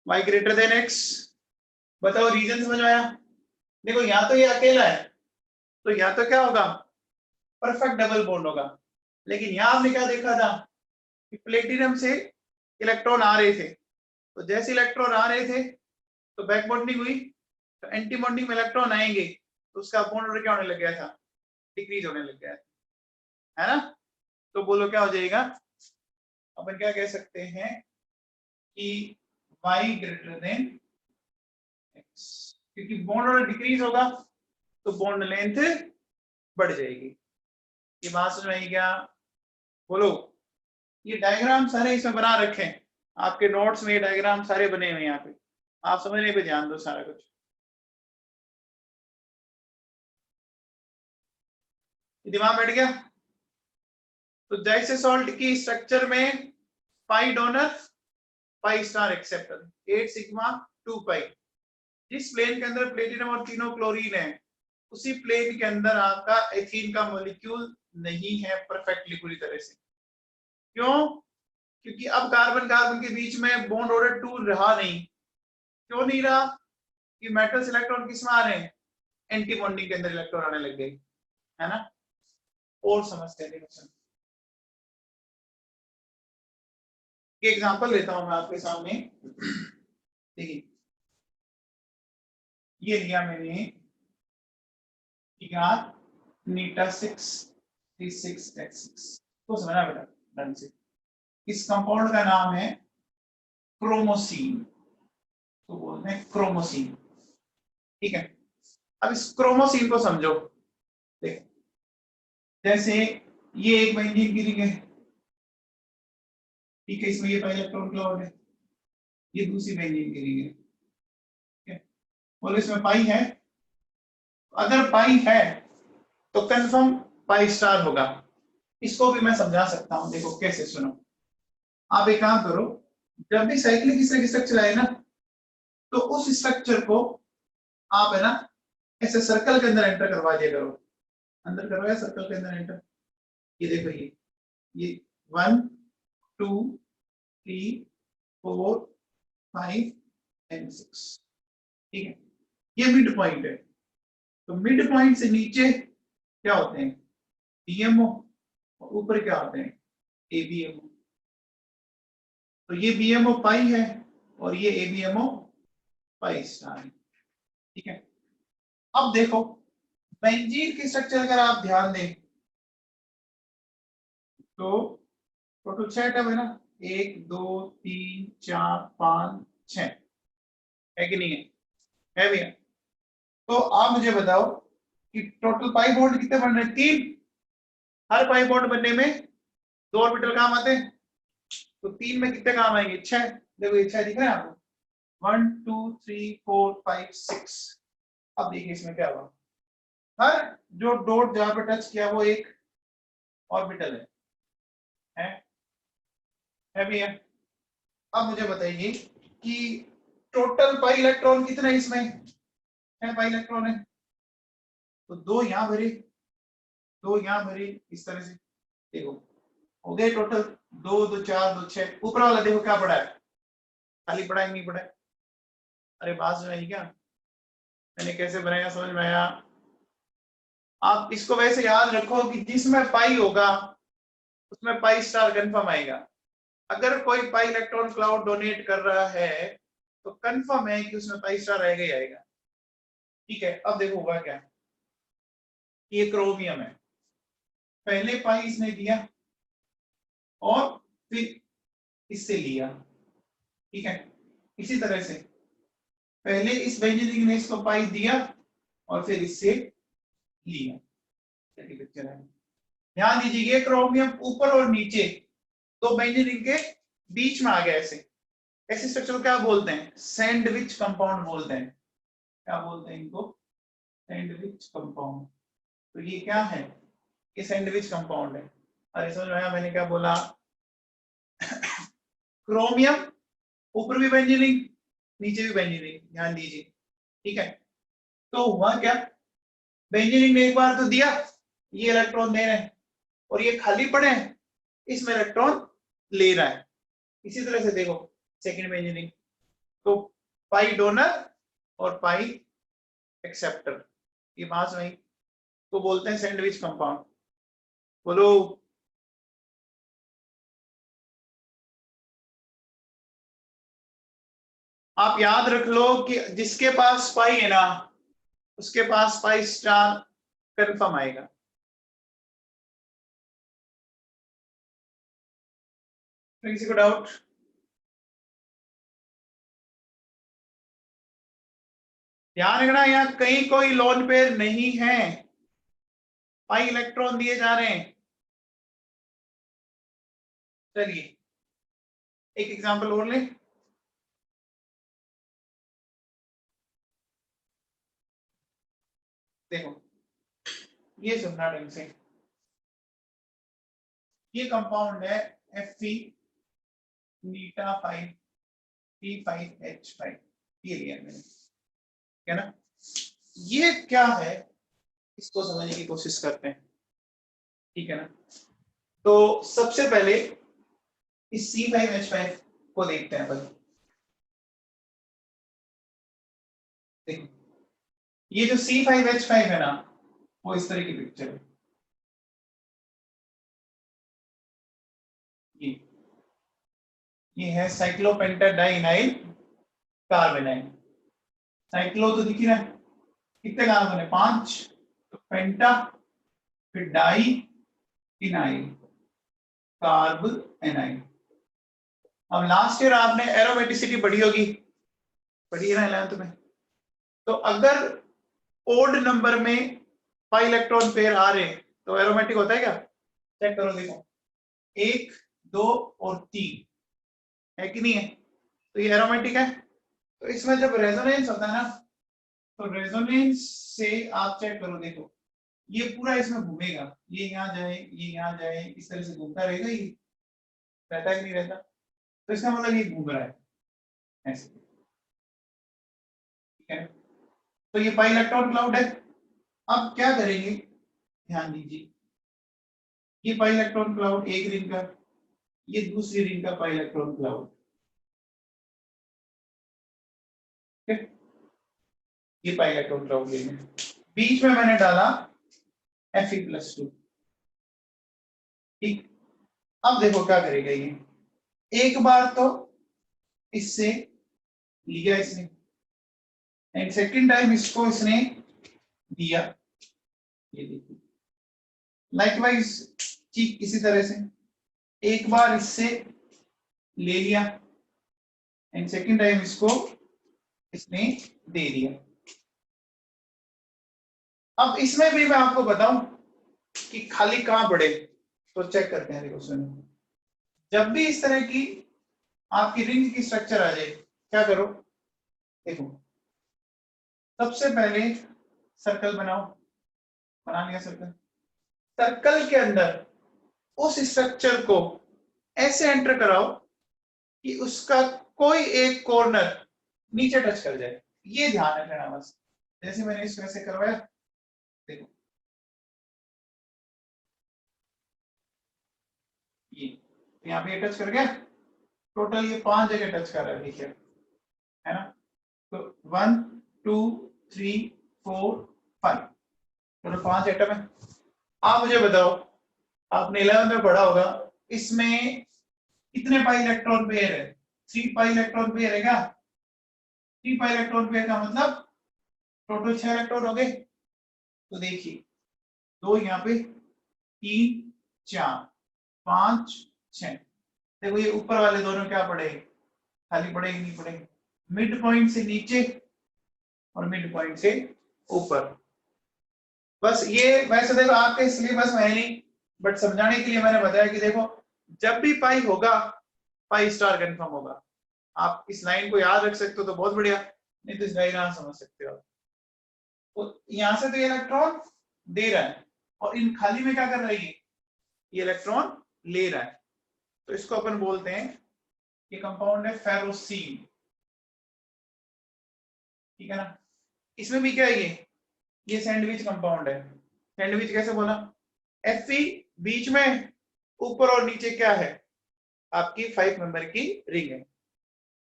वाई ग्रेटर देन एक्स, बताओ रीजन समझ में आया। देखो या तो ये अकेला है, तो या तो क्या होगा, परफेक्ट डबल बॉन्ड होगा, लेकिन यहां हमने क्या देखा था कि प्लेटिनम से इलेक्ट्रॉन आ रहे थे, तो जैसे इलेक्ट्रॉन आ रहे थे तो बैक बॉन्डिंग हुई, तो एंटी बॉन्डिंग में इलेक्ट्रॉन आएंगे तो उसका बॉन्ड ऑर्डर क्या होने लग गया था, डिक्रीज होने लग गया है ना। तो बोलो क्या हो जाएगा, अपन क्या कह सकते हैं कि y ग्रेटर देन x, क्योंकि बॉन्ड ऑर्डर डिक्रीज होगा तो बॉन्ड लेंथ बढ़ जाएगी। ये बात समझ में आई क्या, बोलो। ये डायग्राम सारे इसमें बना रखे हैं, आपके नोट्स में ये डायग्राम सारे बने हुए हैं, यहाँ पे आप समझने पे ध्यान दो सारा कुछ, दिमाग बैठ गया। तो जैसे सॉल्ट की स्ट्रक्चर में pi donor pi star acceptor 8 sigma 2 pi, जिस प्लेन के अंदर प्लेटिनम और तीनों क्लोरीन है, उसी प्लेन के अंदर आपका एथीन का मॉलिक्यूल नहीं है परफेक्टली पूरी तरह से। क्यों, क्योंकि अब कार्बन कार्बन के बीच में बॉन्ड ऑर्डर 2 रहा नहीं। क्यों नहीं रहा, कि मेटल्स इलेक्ट्रॉन किस में आ रहे हैं, एंटी बॉन्डिंग के अंदर इलेक्ट्रॉन आने लग गए, है ना। और समझते हैं, एग्जांपल लेता हूं मैं आपके सामने, देखिए ये लिया मैंने नीटा 636x6 तो समझना बेटा ढंग से, इस कंपाउंड का नाम है क्रोमोसीन, तो बोलते हैं क्रोमोसीन, ठीक है। अब इस क्रोमोसीन को समझो, देखो जैसे ये एक बेंजीन की रिंग है, ठीक है, इसमें ये पाई इलेक्ट्रॉन क्लाउड है, ये दूसरी बेंजीन की रिंग है, ठीक है, और इसमें पाई है। अगर पाई है तो कंफर्म पाई स्टार होगा। इसको भी मैं समझा सकता हूं, देखो कैसे, सुनो। आप एक काम करो, जब भी साइक्लिक इस तरह की स्ट्रक्चर आए ना, तो उस स्ट्रक्चर को आप है ना ऐसे सर्कल के अंदर एंटर करवा दिया करो। अंदर करवाया सर्कल के अंदर एंटर, ये देखो, ये 1 2 3 4 5 एंड 6, ठीक है, ये मिड पॉइंट है। तो मिड पॉइंट से नीचे क्या होते हैं, डीएमओ, और ऊपर क्या होते हैं, एबीएमओ। तो ये बीएमओ पाई है और ये एबीएमओ पाई स्टार है, ठीक है। अब देखो बेंजीन की स्ट्रक्चर अगर आप ध्यान दें तो टोटल 6 एटम है ना, 1 2 3 4 5 6 है कि नहीं है भैया। तो आप मुझे बताओ कि टोटल पाई बॉन्ड कितने बन रहे हैं, 3। हर पाई बॉन्ड बनने में 2 ऑर्बिटल काम आते हैं, तो 3 में कितने काम आएंगे, 6। देखो ये 6 दिख रहे हैं आपको, 1 2 3 4 5 6। अब देखिए इसमें क्या हुआ, हर जो डॉट जहां पे टच किया वो एक ऑर्बिटल है भैया। अब मुझे बताइए कि टोटल पाई इलेक्ट्रॉन कितने हैं इसमें, 6 पाई इलेक्ट्रॉन है, तो 2 यहाँ भरे, 2 यहाँ भरे, इस तरह से देखो हो गए टोटल 2 2 4 2 6। ऊपर वाला देखो क्या पड़ा है, खाली पड़ा है नहीं पड़ा है, अरे बात सुनाई क्या, मैंने कैसे बनाया समझ में आया। आप इसको वैसे याद रखो कि जिसमें पाई होगा उसमें पाई स्टार कंफर्म आएगा। अगर कोई पाई इलेक्ट्रॉन क्लाउड डोनेट कर रहा है तो कंफर्म है कि उसमें पाई स्टार आएगा ही आएगा, ठीक है। अब देखो होगा क्या, ये क्रोमियम है, पहले पाई इसने दिया और फिर इससे लिया, ठीक है। इसी तरह से पहले इस बेंजीन ने इसको पाई दिया और फिर इससे लिया, पिक्चर है। ध्यान दीजिए क्रोमियम ऊपर और नीचे दो बेंजीन के बीच में आ गया, ऐसे स्ट्रक्चर को क्या बोलते हैं, सैंडविच कंपाउंड बोलते हैं। क्या बोलते हैं इनको, सैंडविच कंपाउंड। तो ये क्या है, ये सैंडविच कंपाउंड है। अरे समझ में आया मैंने क्या बोला, क्रोमियम ऊपर भी बेंजीन नीचे भी बेंजीन, ध्यान दीजिए, ठीक है। तो हुआ क्या, बेंजीन ने एक बार तो दिया, ये इलेक्ट्रॉन दे रहे हैं और ये खाली पड़े हैं, इसमें इलेक्ट्रॉन ले रहा है। इसी तरह से देखो सेकंड बेंजीन, तो पाई डोनर और पाई एक्सेप्टर, ये बात नहीं, तो बोलते हैं सैंडविच कंपाउंड। बोलो, आप याद रख लो कि जिसके पास पाई है ना उसके पास पाई स्टार कंफर्म आएगा। किसी को डाउट, ध्यान रखना यहाँ कहीं कोई लोन पेयर नहीं है, पाई इलेक्ट्रॉन दिए जा रहे हैं। चलिए एक एग्जांपल और ले, देखो ये सुनना ढंग से, ये कंपाउंड है Fe नीटा 5 P5H5, ये लिया मैंने, है ना। ये क्या है इसको समझने की कोशिश करते हैं, ठीक है ना। तो सबसे पहले इस C5H5 को देखते हैं अपन। देखो ये जो C5H5 है ना वो इस तरह की पिक्चर है, ये है साइक्लोपेंटाडाइनाइल कार्बोनाइल। साइक्लो तो दिख रहा है, कितने कार्बन है, 5, तो पेंटा, फिर डाई इनाइल, कार्ब एनाइल। अब लास्ट ईयर आपने एरोमेटिसिटी पढ़ी होगी, पढ़ी है ना 11th में। तो अगर ओड नंबर में पाई इलेक्ट्रॉन पेयर आ रहे तो एरोमेटिक होता है क्या, चेक करो, देखो 1 2 और 3 है कि नहीं है, तो ये एरोमेटिक है। तो इसमें जब रेजोनेंस होता है ना, तो रेजोनेंस से आप चेक करो, देखो ये पूरा इसमें घूमेगा, ये यहाँ जाए, ये यहाँ जाए, इस तरह से घूमता रहेगा, ये रहता है कि नहीं रहता, तो इसका मतलब ये घूम रहा है ऐसे, ठीक है। तो ये पाई इलेक्ट्रॉन क्लाउड है। अब क्या करेंगे, ध्यान दीजिए, ये पाई इलेक्ट्रॉन क्लाउड एक रिंग का, ये दूसरी रिंग का पाई इलेक्ट्रॉन क्लाउड, ठीक है, ये पाई इलेक्ट्रॉन क्लाउड लेंगे, बीच में मैंने डाला Fe+2, ठीक। अब देखो क्या करेगा ये, एक बार तो इससे लिया इसने, एंड सेकंड टाइम इसको इसने दिया, ये देखिए लाइकवाइज ठीक इसी तरह से एक बार इससे ले लिया एंड सेकंड टाइम इसको इसने दे दिया। अब इसमें भी मैं आपको बताऊं कि खाली कहां पड़े, तो चेक करते हैं, देखो सुनो, जब भी इस तरह की आपकी रिंग की स्ट्रक्चर आ जाए, क्या करो, देखो सबसे पहले सर्कल बनाओ, बना लिया सर्कल, सर्कल के अंदर उस स्ट्रक्चर को ऐसे एंटर कराओ कि उसका कोई एक कॉर्नर नीचे टच कर जाए, ये ध्यान रखना बस, जैसे मैंने इस तरह से करवाया, देखो ये यहाँ पे टच कर गया, टोटल ये 5 जगह टच कर रहा है, ठीक है ना, तो 1 2 3 4 5, टोटल 5 एटम है। आप मुझे बताओ, आपने 11 में पढ़ा होगा, इसमें कितने पाई इलेक्ट्रॉन पेयर है, 3 पाई इलेक्ट्रॉन पेयर है क्या, 3 पाई इलेक्ट्रॉन पेयर का मतलब टोटल 6 इलेक्ट्रॉन हो गए। तो देखिए 2 यहाँ पे, 3 4 5 6, देखो ये ऊपर वाले दोनों क्या पड़ेंगे, खाली पड़ेंगे नहीं पड़ेंगे, मिड पॉइंट से नीचे और मिड पॉइंट से ऊपर। बस ये वैसे देखो आपके सिलेबस में है नहीं, बट समझाने के लिए मैंने बताया कि देखो जब भी पाई होगा, पाई स्टार कंफर्म होगा। आप इस लाइन को याद रख सकते हो तो बहुत बढ़िया, नहीं तो इस डायग्राम समझ सकते हो। तो यहां से तो ये इलेक्ट्रॉन दे रहा है और इन खाली में क्या कर रही है, ये इलेक्ट्रॉन ले रहा है, तो इसको अपन बोलते हैं, ये कंपाउंड है फेरोसीन, ठीक है ना। इसमें भी क्या है, ये सैंडविच कंपाउंड है। सैंडविच कैसे बोला, Fe बीच में, ऊपर और नीचे क्या है, आपकी 5 मेंबर की रिंग है।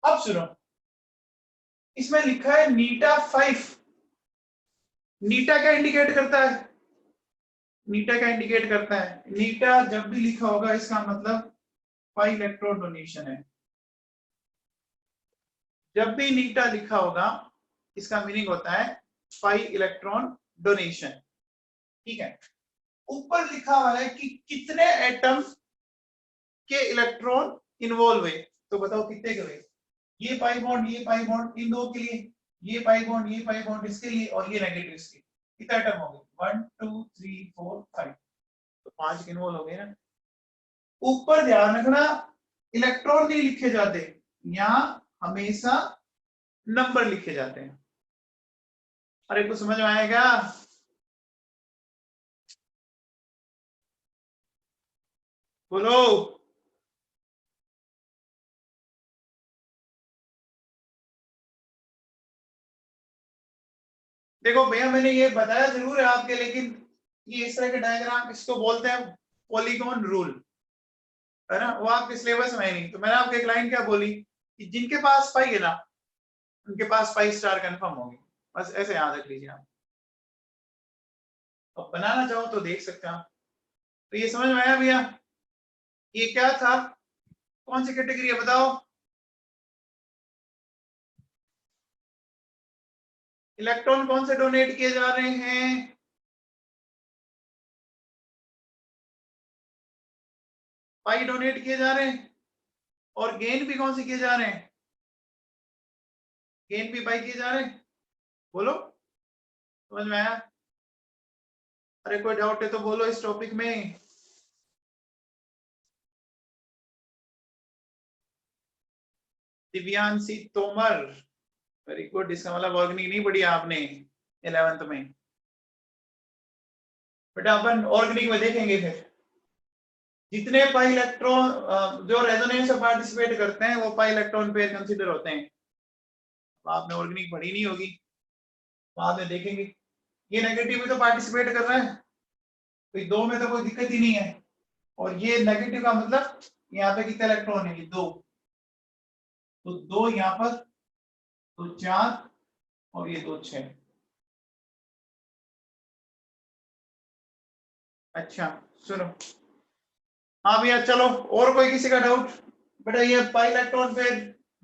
अब सुनो, इसमें लिखा है नीटा 5, नीटा क्या इंडिकेट करता है, नीटा क्या इंडिकेट करता है, नीटा जब भी लिखा होगा इसका मतलब पाई इलेक्ट्रॉन डोनेशन है। जब भी नीटा लिखा होगा इसका मीनिंग होता है पाई इलेक्ट्रॉन डोनेशन, ठीक है। ऊपर लिखा हुआ है कि कितने एटम के इलेक्ट्रॉन इन्वॉल्व हुए, तो बताओ कितने के हुए, ये पाई बॉन्ड, ये पाई बॉन्ड, इन दो के लिए, ये पाई बॉन्ड, ये पाई बॉन्ड इसके लिए, और ये नेगेटिव इसके, कितने एटम हो गए, 1 2 3 4 5, तो 5 इन्वॉल्व हो गए ना। ऊपर ध्यान रखना, इलेक्ट्रॉन नहीं लिखे जाते, यहाँ हमेशा नंबर लिखे जाते हैं। अरे कुछ समझ में आएगा, बोलो। देखो भैया मैंने ये बताया जरूर है आपके, लेकिन ये इस तरह के डायग्राम, इसको बोलते हैं पॉलीगॉन रूल, है ना, वो आपके सिलेबस में है नहीं। तो मैंने आपको एक लाइन क्या बोली कि जिनके पास पाई है ना, उनके पास पाई स्टार कंफर्म होगी, बस ऐसे याद रख लीजिए आप। तो बनाना चाहो तो देख सकते हैं आप। तो ये समझ में आया भैया, ये क्या था, कौन सी कैटेगरी है बताओ, इलेक्ट्रॉन कौन से डोनेट किए जा रहे हैं, पाई डोनेट किए जा रहे हैं, और गेन भी कौन से किए जा रहे हैं, गेन भी पाई किए जा रहे हैं, बोलो समझ में आया। अरे कोई डाउट है तो बोलो इस टॉपिक में। Divyanshi Tomar, very good. इसका मतलब ऑर्गेनिक नहीं पढ़ी आपने 11th में, बेटा अपन ऑर्गेनिक में देखेंगे फिर। जितने पाई इलेक्ट्रॉन जो रेजोनेंस में पार्टिसिपेट करते हैं वो पाई इलेक्ट्रॉन पेयर कंसीडर होते हैं। आपने ऑर्गेनिक पढ़ी नहीं होगी, बाद में देखेंगे। ये नेगेटिव में तो पार्टिसिपेट कर रहा है, तो 2 में तो कोई दिक्कत ही नहीं है। और ये नेगेटिव का मतलब यहाँ पे कितने इलेक्ट्रॉन है, ये 2, तो 2 यहाँ पर, तो 4 और ये 2 6। अच्छा सुनो, हाँ भैया चलो, और कोई किसी का डाउट? बेटा ये पाई इलेक्ट्रॉन पे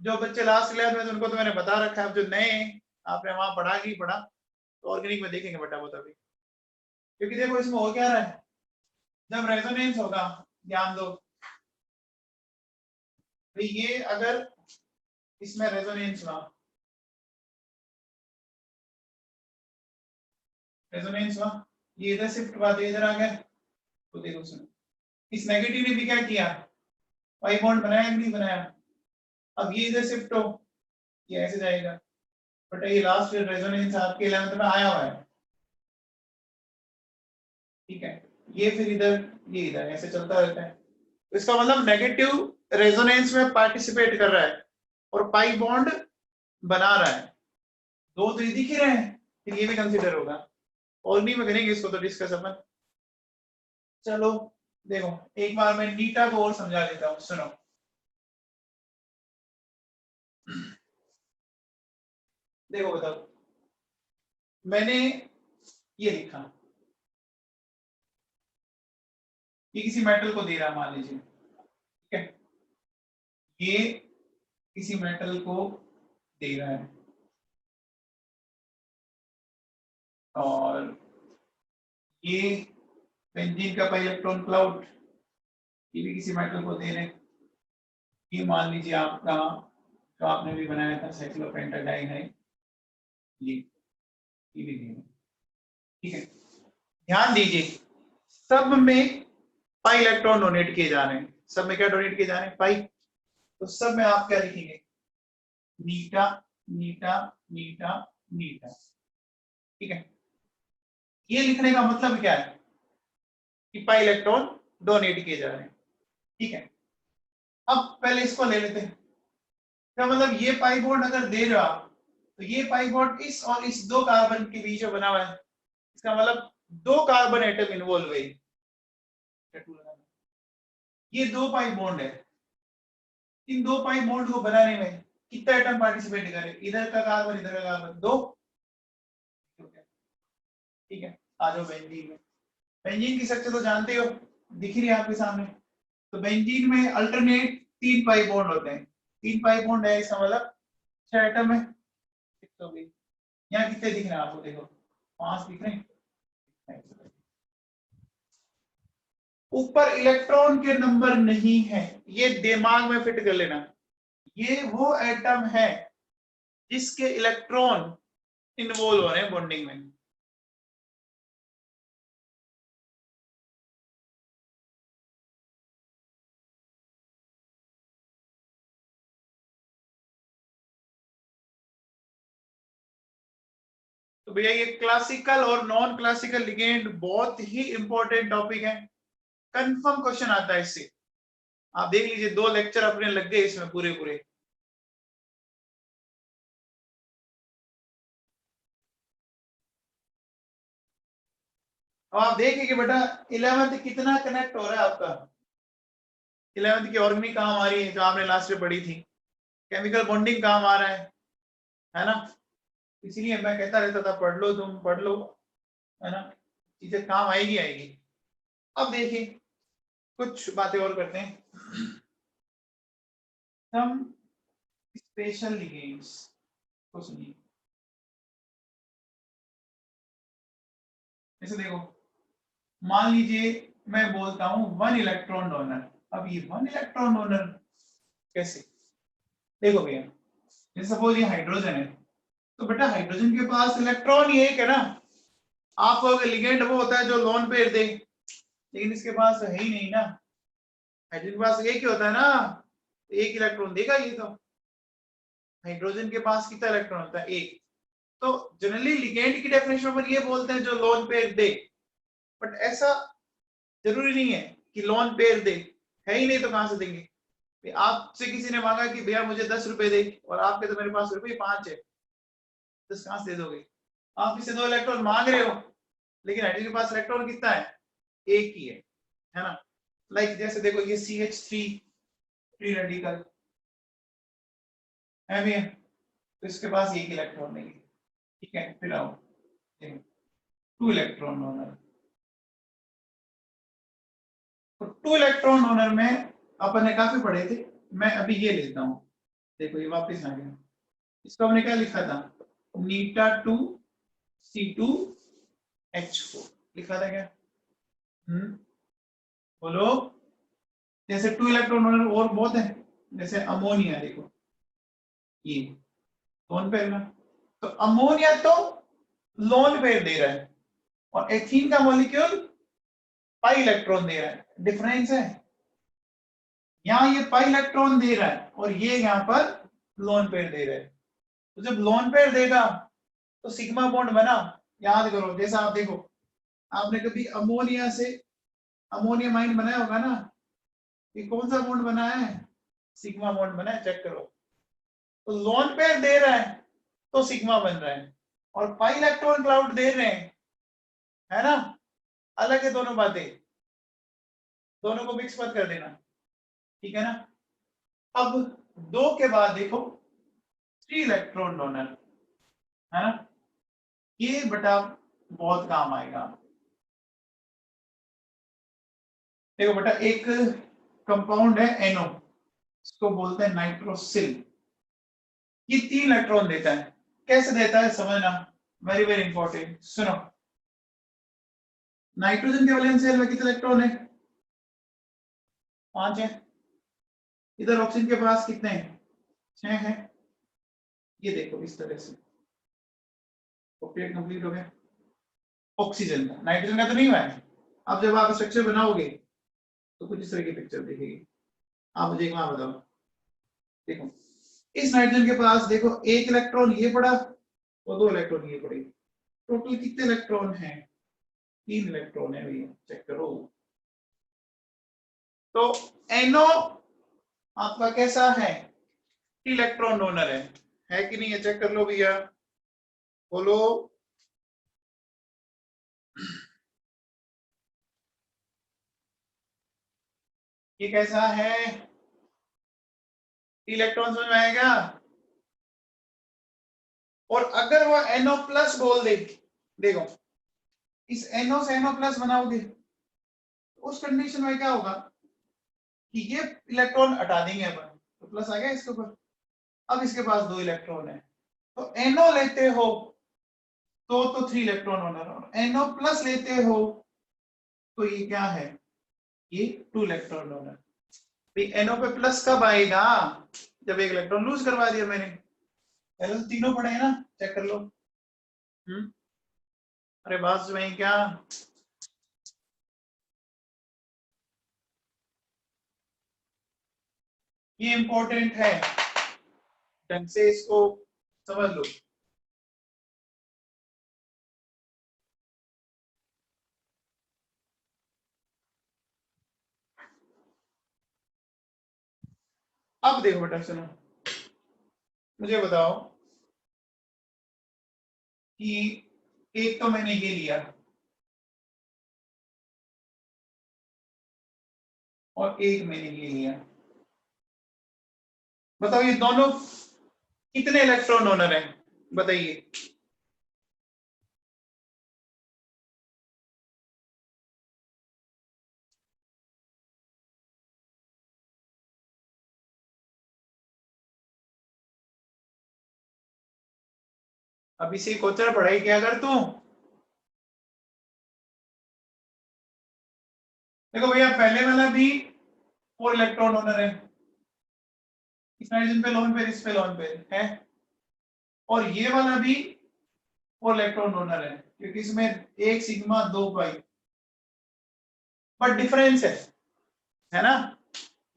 जो बच्चे लास्ट 11 में, उनको तो मैंने बता रखा है। अब जो नए आपने वहां पढ़ा ही पढ़ा, तो ऑर्गेनिक में देखेंगे बेटा वो तभी। क्योंकि देखो इसमें हो क्या रहा है, जब रेजोनेंस होगा, ध्यान दो भाई, ये अगर इसमें रेजोनेंस हुआ, ये इधर शिफ्ट हुआ, तो इधर आ गया। तो देखो सुनो, इस नेगेटिव ने भी क्या किया, पाई बॉन्ड बनाया कि नहीं बनाया। अब ये इधर शिफ्ट हो, ये ऐसे जाएगा, बट ये लास्ट रेजोनेंस आपके 11th में आया हुआ है, ठीक है। ये फिर इधर, ये इधर, ऐसे चलता रहता है। तो इसका मतलब नेगेटिव रेजोनेंस में पार्टिसिपेट कर रहा है और पाई बॉन्ड बना रहा है। 2 तो ये दिख ही रहे हैं, फिर ये भी कंसीडर होगा। और नहीं में करेंगे इसको तो डिस्कस अपन। चलो देखो, एक बार मैं नीटा को और समझा देता हूँ, सुनो। देखो बताओ, मैंने ये लिखा, ये किसी मेटल को दे रहा है, मान लीजिए, ठीक है। ये किसी मेटल को दे रहा है, और ये बेंजीन का पाई इलेक्ट्रॉन क्लाउड, ये भी किसी मेटल को दे रहे हैं। ये मान लीजिए आपका जो आपने भी बनाया था साइक्लोपेंटाडाइन है, ये भी दे रहे हैं, ठीक है। ध्यान दीजिए, सब में पाई इलेक्ट्रॉन डोनेट किए जा रहे हैं। सब में क्या डोनेट किए जा रहे हैं, पाई। तो सब में आप क्या लिखेंगे, नीटा नीटा नीटा नीटा, ठीक है। ये लिखने का मतलब क्या है कि पाई इलेक्ट्रॉन डोनेट किए जा रहे हैं, ठीक है। अब पहले इसको ले लेते हैं। क्या मतलब, ये पाई बॉन्ड अगर दे रहे हो आप, तो ये पाई बॉन्ड इस और इस 2 कार्बन के बीच में बना हुआ है। इसका मतलब 2 कार्बन एटम इन्वॉल्व है। ये 2 पाई बॉन्ड है। इन 2 पाई बॉन्ड को बनाने में कितना एटम पार्टिसिपेट करे, इधर का कार्बन इधर का कार्बन, 2, ठीक है। आ जाओ बेंजीन में। बेंजीन की स्ट्रक्चर तो जानते हो, दिख रही है आपके सामने। तो बेंजीन में अल्टरनेट 3 पाई बॉन्ड होते हैं। 3 पाई बॉन्ड है, इसका मतलब 6 एटम है। यहाँ कितने दिख रहे हैं आपको, देखो 5 दिख रहे हैं। ऊपर इलेक्ट्रॉन के नंबर नहीं है, ये दिमाग में फिट कर लेना। ये वो एटम है जिसके इलेक्ट्रॉन इन्वॉल्व हो रहे हैं बॉन्डिंग में। तो भैया ये क्लासिकल और नॉन क्लासिकल लिगेंड बहुत ही इंपॉर्टेंट टॉपिक है। कंफर्म क्वेश्चन आता है इससे, आप देख लीजिए। 2 लेक्चर अपने लग गए इसमें पूरे पूरे। अब आप देखिए कि बेटा 11th कितना कनेक्ट हो रहा है आपका। 11th की ऑर्गेनिक काम आ रही है, जो आपने लास्ट में पढ़ी थी। केमिकल बॉन्डिंग काम आ रहा है ना। इसीलिए मैं कहता रहता था, पढ़ लो तुम, पढ़ लो, है ना, चीजें काम आएगी आएगी। अब देखिए कुछ बातें और करते हैं। हम स्पेशल लिगेंड्स को सुनिए। जैसे देखो, मान लीजिए मैं बोलता हूं 1 इलेक्ट्रॉन डोनर। अब ये 1 इलेक्ट्रॉन डोनर कैसे, देखो भैया, जैसे सपोज ये हाइड्रोजन है, तो बेटा हाइड्रोजन के पास इलेक्ट्रॉन ही एक है ना। आपको लिगेंड वो होता है जो लोन पेयर दे, लेकिन इसके पास है ही नहीं ना। हाइड्रोजन के पास एक ही होता है ना, एक इलेक्ट्रॉन देगा ये तो। हाइड्रोजन के पास कितना इलेक्ट्रॉन होता है? एक। तो जनरली लिगेंड की डेफिनेशन पर ये बोलते हैं जो लोन पेयर दे, बट ऐसा जरूरी नहीं है कि लोन पेयर दे, है ही नहीं तो कहां से देंगे? आपसे किसी ने मांगा कि भैया मुझे 10 रुपए दे, और आपके तो मेरे पास रुपये 5 है, 10 कहां से दे दोगे? आप इसे 2 इलेक्ट्रॉन मांग रहे हो, लेकिन हाइड्रोजन के पास इलेक्ट्रॉन कितना है? एक ही है ना? लाइक जैसे देखो ये CH3 फ्री रेडिकल है भैया, तो इसके पास एक इलेक्ट्रॉन नहीं है, ठीक है? फिर आओ 2 इलेक्ट्रॉन डोनर, तो 2 इलेक्ट्रॉन डोनर में अपन ने काफी पढ़े थे, मैं अभी ये लेता हूं, देखो ये वापस आ गया। इसको हमने क्या लिखा था? नीटा 2 C2H4 लिखा था क्या? बोलो। जैसे 2 इलेक्ट्रॉन डोनर और बहुत है, जैसे अमोनिया, देखो ये लोन पेयर ना, तो अमोनिया तो लोन पेयर दे रहा है, और एथीन का मॉलिक्यूल पाई इलेक्ट्रॉन दे रहा है, डिफरेंस है। यहाँ ये पाई इलेक्ट्रॉन दे रहा है और ये यहाँ पर लोन पेयर दे रहा है। तो जब लोन पेयर देगा तो सिग्मा बॉन्ड बना, याद करो, जैसा आप देखो, आपने कभी अमोनिया से अमोनियमाइन बनाया होगा ना, ये कौन सा बॉन्ड बना है? सिग्मा बॉन्ड बना है, चेक करो। तो लोन पेयर दे रहा है तो सिग्मा बन रहा है, और पाई इलेक्ट्रॉन क्लाउड दे रहे हैं, है ना? अलग है दोनों बातें, दोनों को मिक्स मत कर देना, ठीक है ना? अब 2 के बाद देखो 3 इलेक्ट्रॉन डोनर, है ना? ये बेटा बहुत काम आएगा। देखो बेटा, एक कंपाउंड है NO, इसको बोलते हैं नाइट्रोसिल। ये 3 इलेक्ट्रॉन देता है। कैसे देता है समझना, वेरी वेरी इंपॉर्टेंट। सुनो, नाइट्रोजन के वैलेंस शेल में कितने इलेक्ट्रॉन है? 5 है। इधर ऑक्सीजन के पास कितने हैं? 6 हैं। ये देखो इस तरह से कंप्लीट हो गया ऑक्सीजन का, नाइट्रोजन का तो नहीं हुआ है। अब जब आप स्ट्रक्चर बनाओगे तो कुछ इस तरह की पिक्चर दिखेगी। आप मुझे एक बात बताओ, देखो इस नाइट्रोजन के पास देखो 1 इलेक्ट्रॉन ये पड़ा और 2 इलेक्ट्रॉन ये पड़े, टोटल कितने इलेक्ट्रॉन हैं? 3 इलेक्ट्रॉन है भैया, चेक करो। तो NO आपका कैसा है? इलेक्ट्रॉन डोनर है कि नहीं है? चेक कर लो भैया, बोलो। ये कैसा है? इलेक्ट्रॉन समझ में आएगा? और अगर वो NO प्लस बोल दे, देखो इस NO से NO प्लस बनाओगे, उस कंडीशन में क्या होगा कि ये इलेक्ट्रॉन हटा देंगे अपन, तो प्लस आ गया इसके ऊपर। अब इसके पास 2 इलेक्ट्रॉन है, तो NO लेते हो तो 3 इलेक्ट्रॉन होना, और NO प्लस लेते हो तो ये क्या है? ये 2 इलेक्ट्रॉन डोनर। NO पे प्लस कब आएगा? जब 1 इलेक्ट्रॉन लूज करवा दिया मैंने। पहले तो तीनों पड़े हैं ना, चेक कर लो। अरे बात में क्या, ये इंपॉर्टेंट है, ढंग से इसको समझ लो। अब देखो बेटा, सुनो, मुझे बताओ कि एक तो मैंने ये लिया और एक मैंने ये लिया, बताओ ये दोनों कितने इलेक्ट्रॉन डोनर हैं? बताइए। अब इसी कोचर पढ़ाई क्या कर तू? देखो भैया, पहले वाला भी 4 इलेक्ट्रॉन डोनर है, इस नाइट्रोजन पे लोन पेयर, इस पे लोन पेयर है, और ये वाला भी 4 इलेक्ट्रॉन डोनर है, क्योंकि इसमें 1 सिग्मा 2 पाई, बट डिफरेंस है ना?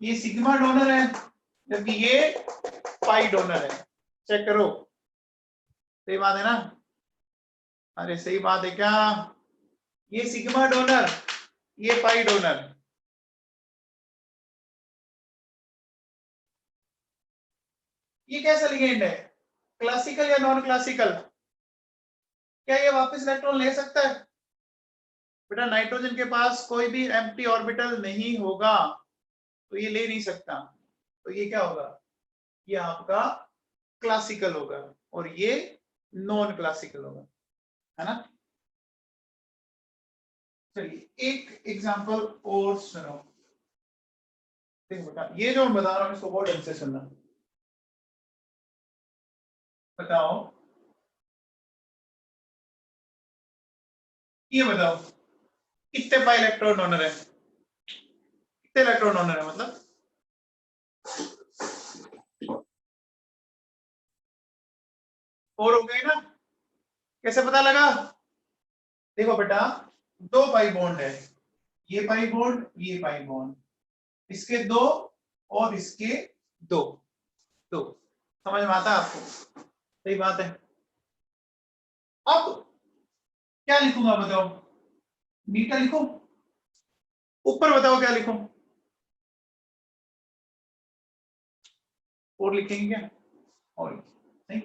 ये सिग्मा डोनर है जबकि ये पाई डोनर है। चेक करो, सही बात है ना? अरे सही बात है क्या? ये सिग्मा डोनर, ये पाई डोनर। ये कैसा लिगेंड है? क्लासिकल या नॉन क्लासिकल? क्या ये वापस इलेक्ट्रॉन ले सकता है? बेटा नाइट्रोजन के पास कोई भी एम्प्टी ऑर्बिटल नहीं होगा, तो ये ले नहीं सकता। तो ये क्या होगा? ये आपका क्लासिकल होगा और ये नॉन क्लासिकल होगा, है ना? चलिए एक एग्जांपल और सुनो। देखो बेटा, ये जो मैं बता रहा हूं इसको बहुत ढंग से सुनना। बताओ, ये बताओ कितने पाई इलेक्ट्रॉन डोनर है? कितने इलेक्ट्रॉन डोनर है मतलब? और हो गए ना? कैसे पता लगा? देखो बेटा, दो पाई बॉन्ड है, ये पाई बॉन्ड, ये पाई बॉन्ड, इसके दो और इसके दो, दो। समझ में आता है आपको? सही बात है। अब क्या लिखूंगा बताओ? बीटा लिखो? ऊपर बताओ क्या लिखो? और लिखेंगे क्या? और नहीं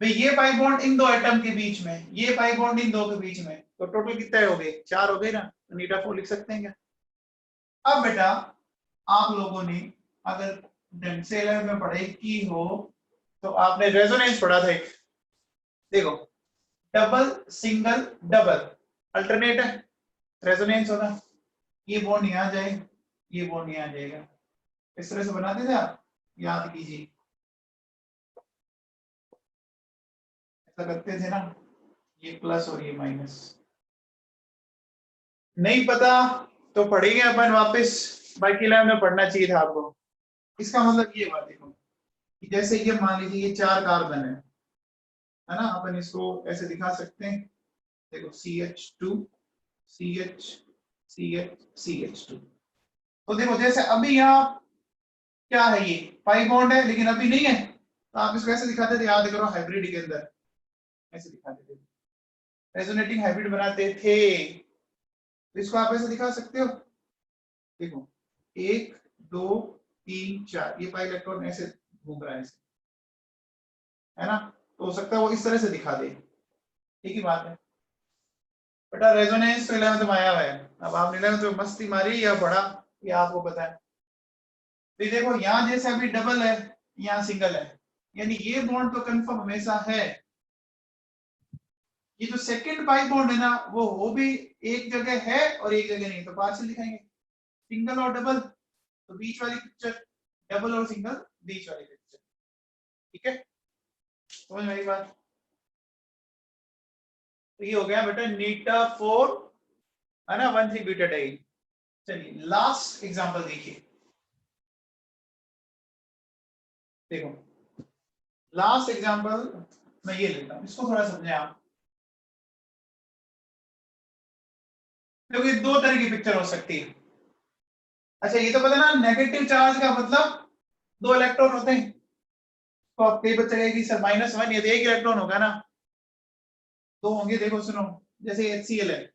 भाई, ये पाई बॉन्ड इन दो एटम के बीच में, ये पाई बॉन्ड इन दो के बीच में, तो टोटल कितने हो गए? 4 हो गए ना? तो नीटा 4 लिख सकते हैं क्या? अब बेटा आप लोगों ने अगर ढंग से 11 में पढ़ाई की हो तो आपने रेजोनेंस पढ़ा था एक। देखो, डबल सिंगल डबल अल्टरनेट है, रेजोनेंस होगा। ये बॉन्ड यहां जाए, ये बॉन्ड यहां जाएगा, इस तरह से बनाते थे आप, याद कीजिए। ऐसा करते थे ना, ये प्लस और ये माइनस। नहीं पता तो पढ़ेंगे अपन वापस, बाकी लाइन में पढ़ना चाहिए था आपको। इसका मतलब ये बात देखो कि जैसे ये मान लीजिए ये 4 कार्बन है ना? अपन इसको ऐसे दिखा सकते हैं। देखो CH2 CH CH CH2। तो देखो जैसे अभी यहाँ क्या है, ये पाई बॉन्ड है लेकिन अभी नहीं है, तो आप इसको ऐसे दिखाते थे, याद करो हाइब्रिड के अंदर ऐसे दिखाते थे, रेजोनेटिंग हाइब्रिड बनाते थे, तो इसको आप ऐसे दिखा सकते हो। देखो 1 2 3 4, ये पाई इलेक्ट्रॉन ऐसे घूम रहा है ऐसे, है ना? तो हो सकता है वो इस तरह से दिखा दे, ठीक ही बात है। बेटा रेजोनेंस तो 11th में आया हुआ है, अब आपने 11th में मस्ती मारी या पढ़ा, ये आपको पता है। तो ये देखो यहाँ जैसे अभी डबल है, यहाँ सिंगल है, यानी ये बॉन्ड तो कंफर्म हमेशा है। ये जो सेकंड पाई बॉन्ड है ना, वो भी एक जगह है और एक जगह नहीं, तो पार्शियल दिखाएंगे। सिंगल और डबल तो बीच वाली पिक्चर, डबल और सिंगल बीच वाली पिक्चर, ठीक है? समझ में आई बात? तो ये हो गया बेटा नीटा 4, है ना, 1,3 बीटा डाइन। चलिए लास्ट एग्जांपल देखिए। देखो लास्ट एग्जांपल मैं ये लेता हूं, इसको थोड़ा समझे आप। देखो ये दो तरह की पिक्चर हो सकती है। अच्छा ये तो पता ना, नेगेटिव चार्ज का मतलब 2 इलेक्ट्रॉन होते हैं, तो आप कई बच्चे कहेंगे सर -1, ये तो एक इलेक्ट्रॉन होगा ना? दो होंगे। देखो सुनो, जैसे HCl है,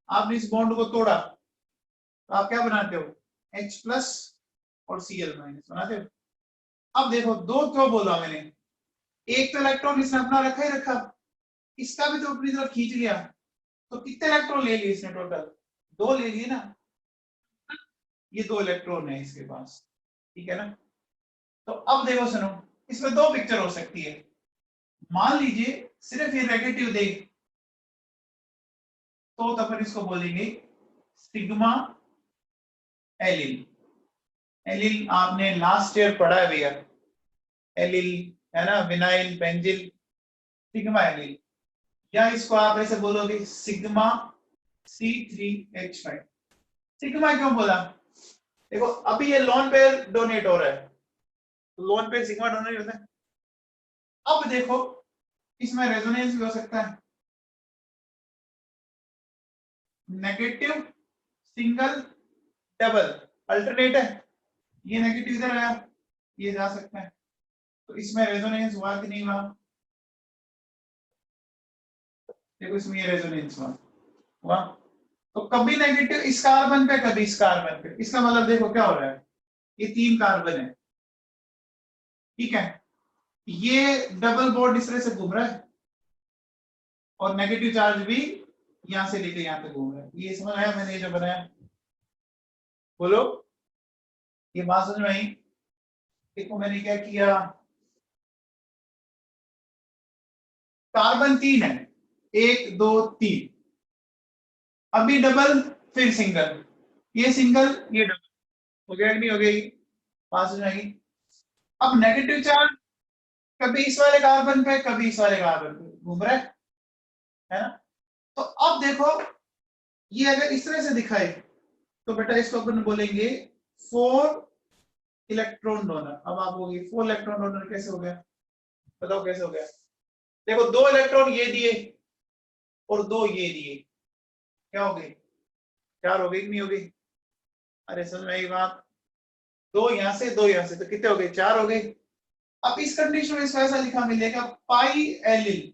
आपने इस बॉन्ड को तोड़ा तो आप क्या बनाते हो? H+ और Cl- बनाते हो। अब देखो दो क्यों बोला मैंने? एक तो इलेक्ट्रॉन इसने अपना रखा ही रखा, इसका भी तो अपनी तरफ खींच लिया, तो कितने इलेक्ट्रॉन ले लिए इसने टोटल? 2 ले लिए ना? ये 2 इलेक्ट्रॉन है इसके पास, ठीक है ना? तो अब देखो सुनो, इसमें 2 पिक्चर हो सकती है। मान लीजिए सिर्फ ये नेगेटिव दे, तो अपन इसको बोलेंगे सिग्मा एलिल। एलिल आपने लास्ट ईयर पढ़ा है भैया, एलिल है ना, विनाइल बेंजिल, सिग्मा एलिल। या इसको आप ऐसे बोलोगे सिग्मा C3H5। सिग्मा क्यों बोला? देखो अभी ये लोन पेयर डोनेट हो रहा है, तो लोन पेयर सिग्मा डोनेट होता है। अब देखो इसमें रेजोनेंस भी हो सकता है, नेगेटिव सिंगल डबल अल्टरनेट है, ये नेगेटिव इधर आया, ये जा सकता है, तो इसमें रेजोनेंस हुआ कि नहीं हुआ? देखो इसमें ये रेजोनेंस हुआ। तो कभी नेगेटिव इस कार्बन पे, कभी इस कार्बन पे। इसका मतलब देखो क्या हो रहा है, ये 3 कार्बन है, ठीक है, ये डबल बॉन्ड इस तरह से घूम रहा है और नेगेटिव चार्ज भी यहां से लेके यहां तक घूम रहा है। ये समझ आया मैंने ये जो बनाया? बोलो, ये बात समझ में आई? देखो मैंने क्या किया, कार्बन 3 है, 1 2 3, अभी डबल फिर सिंगल, ये सिंगल ये डबल, हो गया कि नहीं हो गई? बात समझ में आई? अब नेगेटिव चार्ज कभी इस वाले कार्बन पे, कभी इस वाले कार्बन पे घूम रहा है ना? तो अब देखो ये अगर इस तरह से दिखाए तो बेटा इसको अपन बोलेंगे 4 इलेक्ट्रॉन डोनर। अब आप बोलोगे 4 इलेक्ट्रॉन डोनर कैसे हो गया? बताओ कैसे हो गया? देखो 2 इलेक्ट्रॉन ये दिए और 2 ये दिए, क्या हो गई? 4 हो गई कि नहीं हो गई? अरे समझ में आई बात? 2 यहां से 2 यहां से, तो कितने हो गए? 4 हो गए। अब इस कंडीशन में इसको ऐसा लिखा मिलेगा पाई एलिल।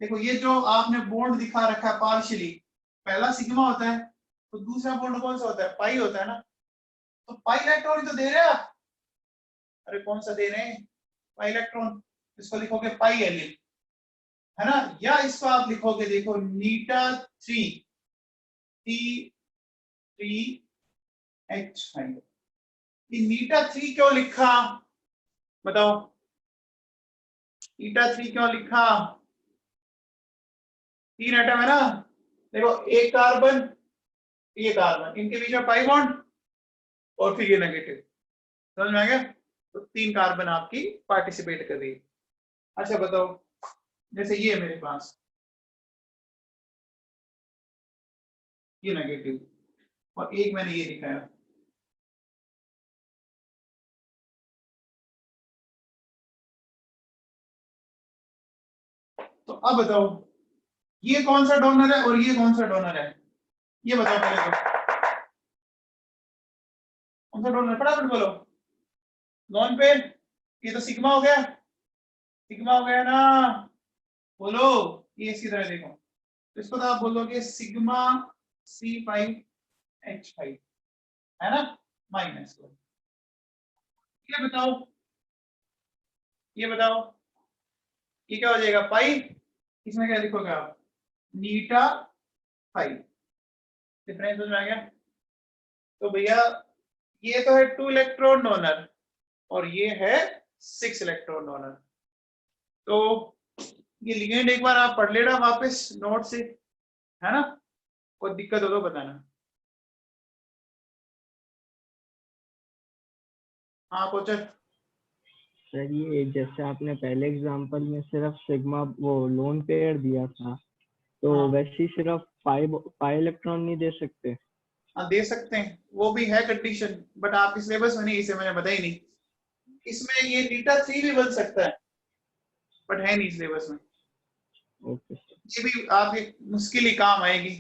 देखो ये जो आपने बॉन्ड दिखा रखा है पार्शियली, पहला सिग्मा होता है तो दूसरा बॉन्ड कौन सा होता है? पाई होता है ना। तो पाई इलेक्ट्रॉन तो दे रहे हैं आप। अरे कौन सा दे रहे हैं? Pi electron. इसको लिखोगे पाई एलिल, है ना? या इसको आप लिखोगे, देखो नीटा 3 T3H5। ये नीटा 3 क्यों लिखा बताओ? नीटा 3 क्यों लिखा? 3 एटम है ना, देखो एक कार्बन, ये कार्बन, इनके बीच में पाई बॉन्ड और फिर ये नेगेटिव। समझ में आ गया? तो 3 कार्बन आपकी पार्टिसिपेट कर रही है। अच्छा बताओ, जैसे ये मेरे पास ये नेगेटिव और एक मैंने ये दिखाया, तो अब बताओ ये कौन सा डोनर है और ये कौन सा डोनर है? ये बताओ पहले तो, कौन सा डोनर? फटाफट बोलो। नॉन पेड, ये तो सिग्मा हो गया, सिग्मा हो गया ना? बोलो, ये इसकी तरह देखो, तो इसको तो आप बोलोगे सिग्मा C5H5, है ना, माइनस। ये बताओ, ये बताओ, ये क्या हो जाएगा? पाई। इसमें क्या लिखोगे आप? नीटा 5। डिफरेंस समझ में आ गया? तो भैया ये तो है 2 इलेक्ट्रॉन डोनर और ये है 6 इलेक्ट्रॉन डोनर। तो ये लिगेंड एक बार आप पढ़ लेना वापस नोट से, है ना? कोई दिक्कत हो तो बताना। हाँ कोचर। सर ये जैसे आपने पहले एग्जांपल में सिर्फ सिग्मा वो लोन पेयर दिया था, तो हाँ। वैसे ही सिर्फ पाई इलेक्ट्रॉन नहीं दे सकते? हाँ दे सकते हैं, वो भी है कंडीशन, बट आपके सिलेबस में नहीं, इसे मैंने बताई नहीं। इसमें ये नीटा 3 भी बन सकता है बट है नहीं सिलेबस में। ओके। ये भी आपके मुश्किल ही काम आएगी,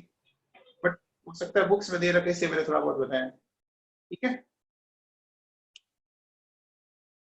बट हो सकता है बुक्स में दे रखे, इससे मैंने थोड़ा बहुत बताया। ठीक है।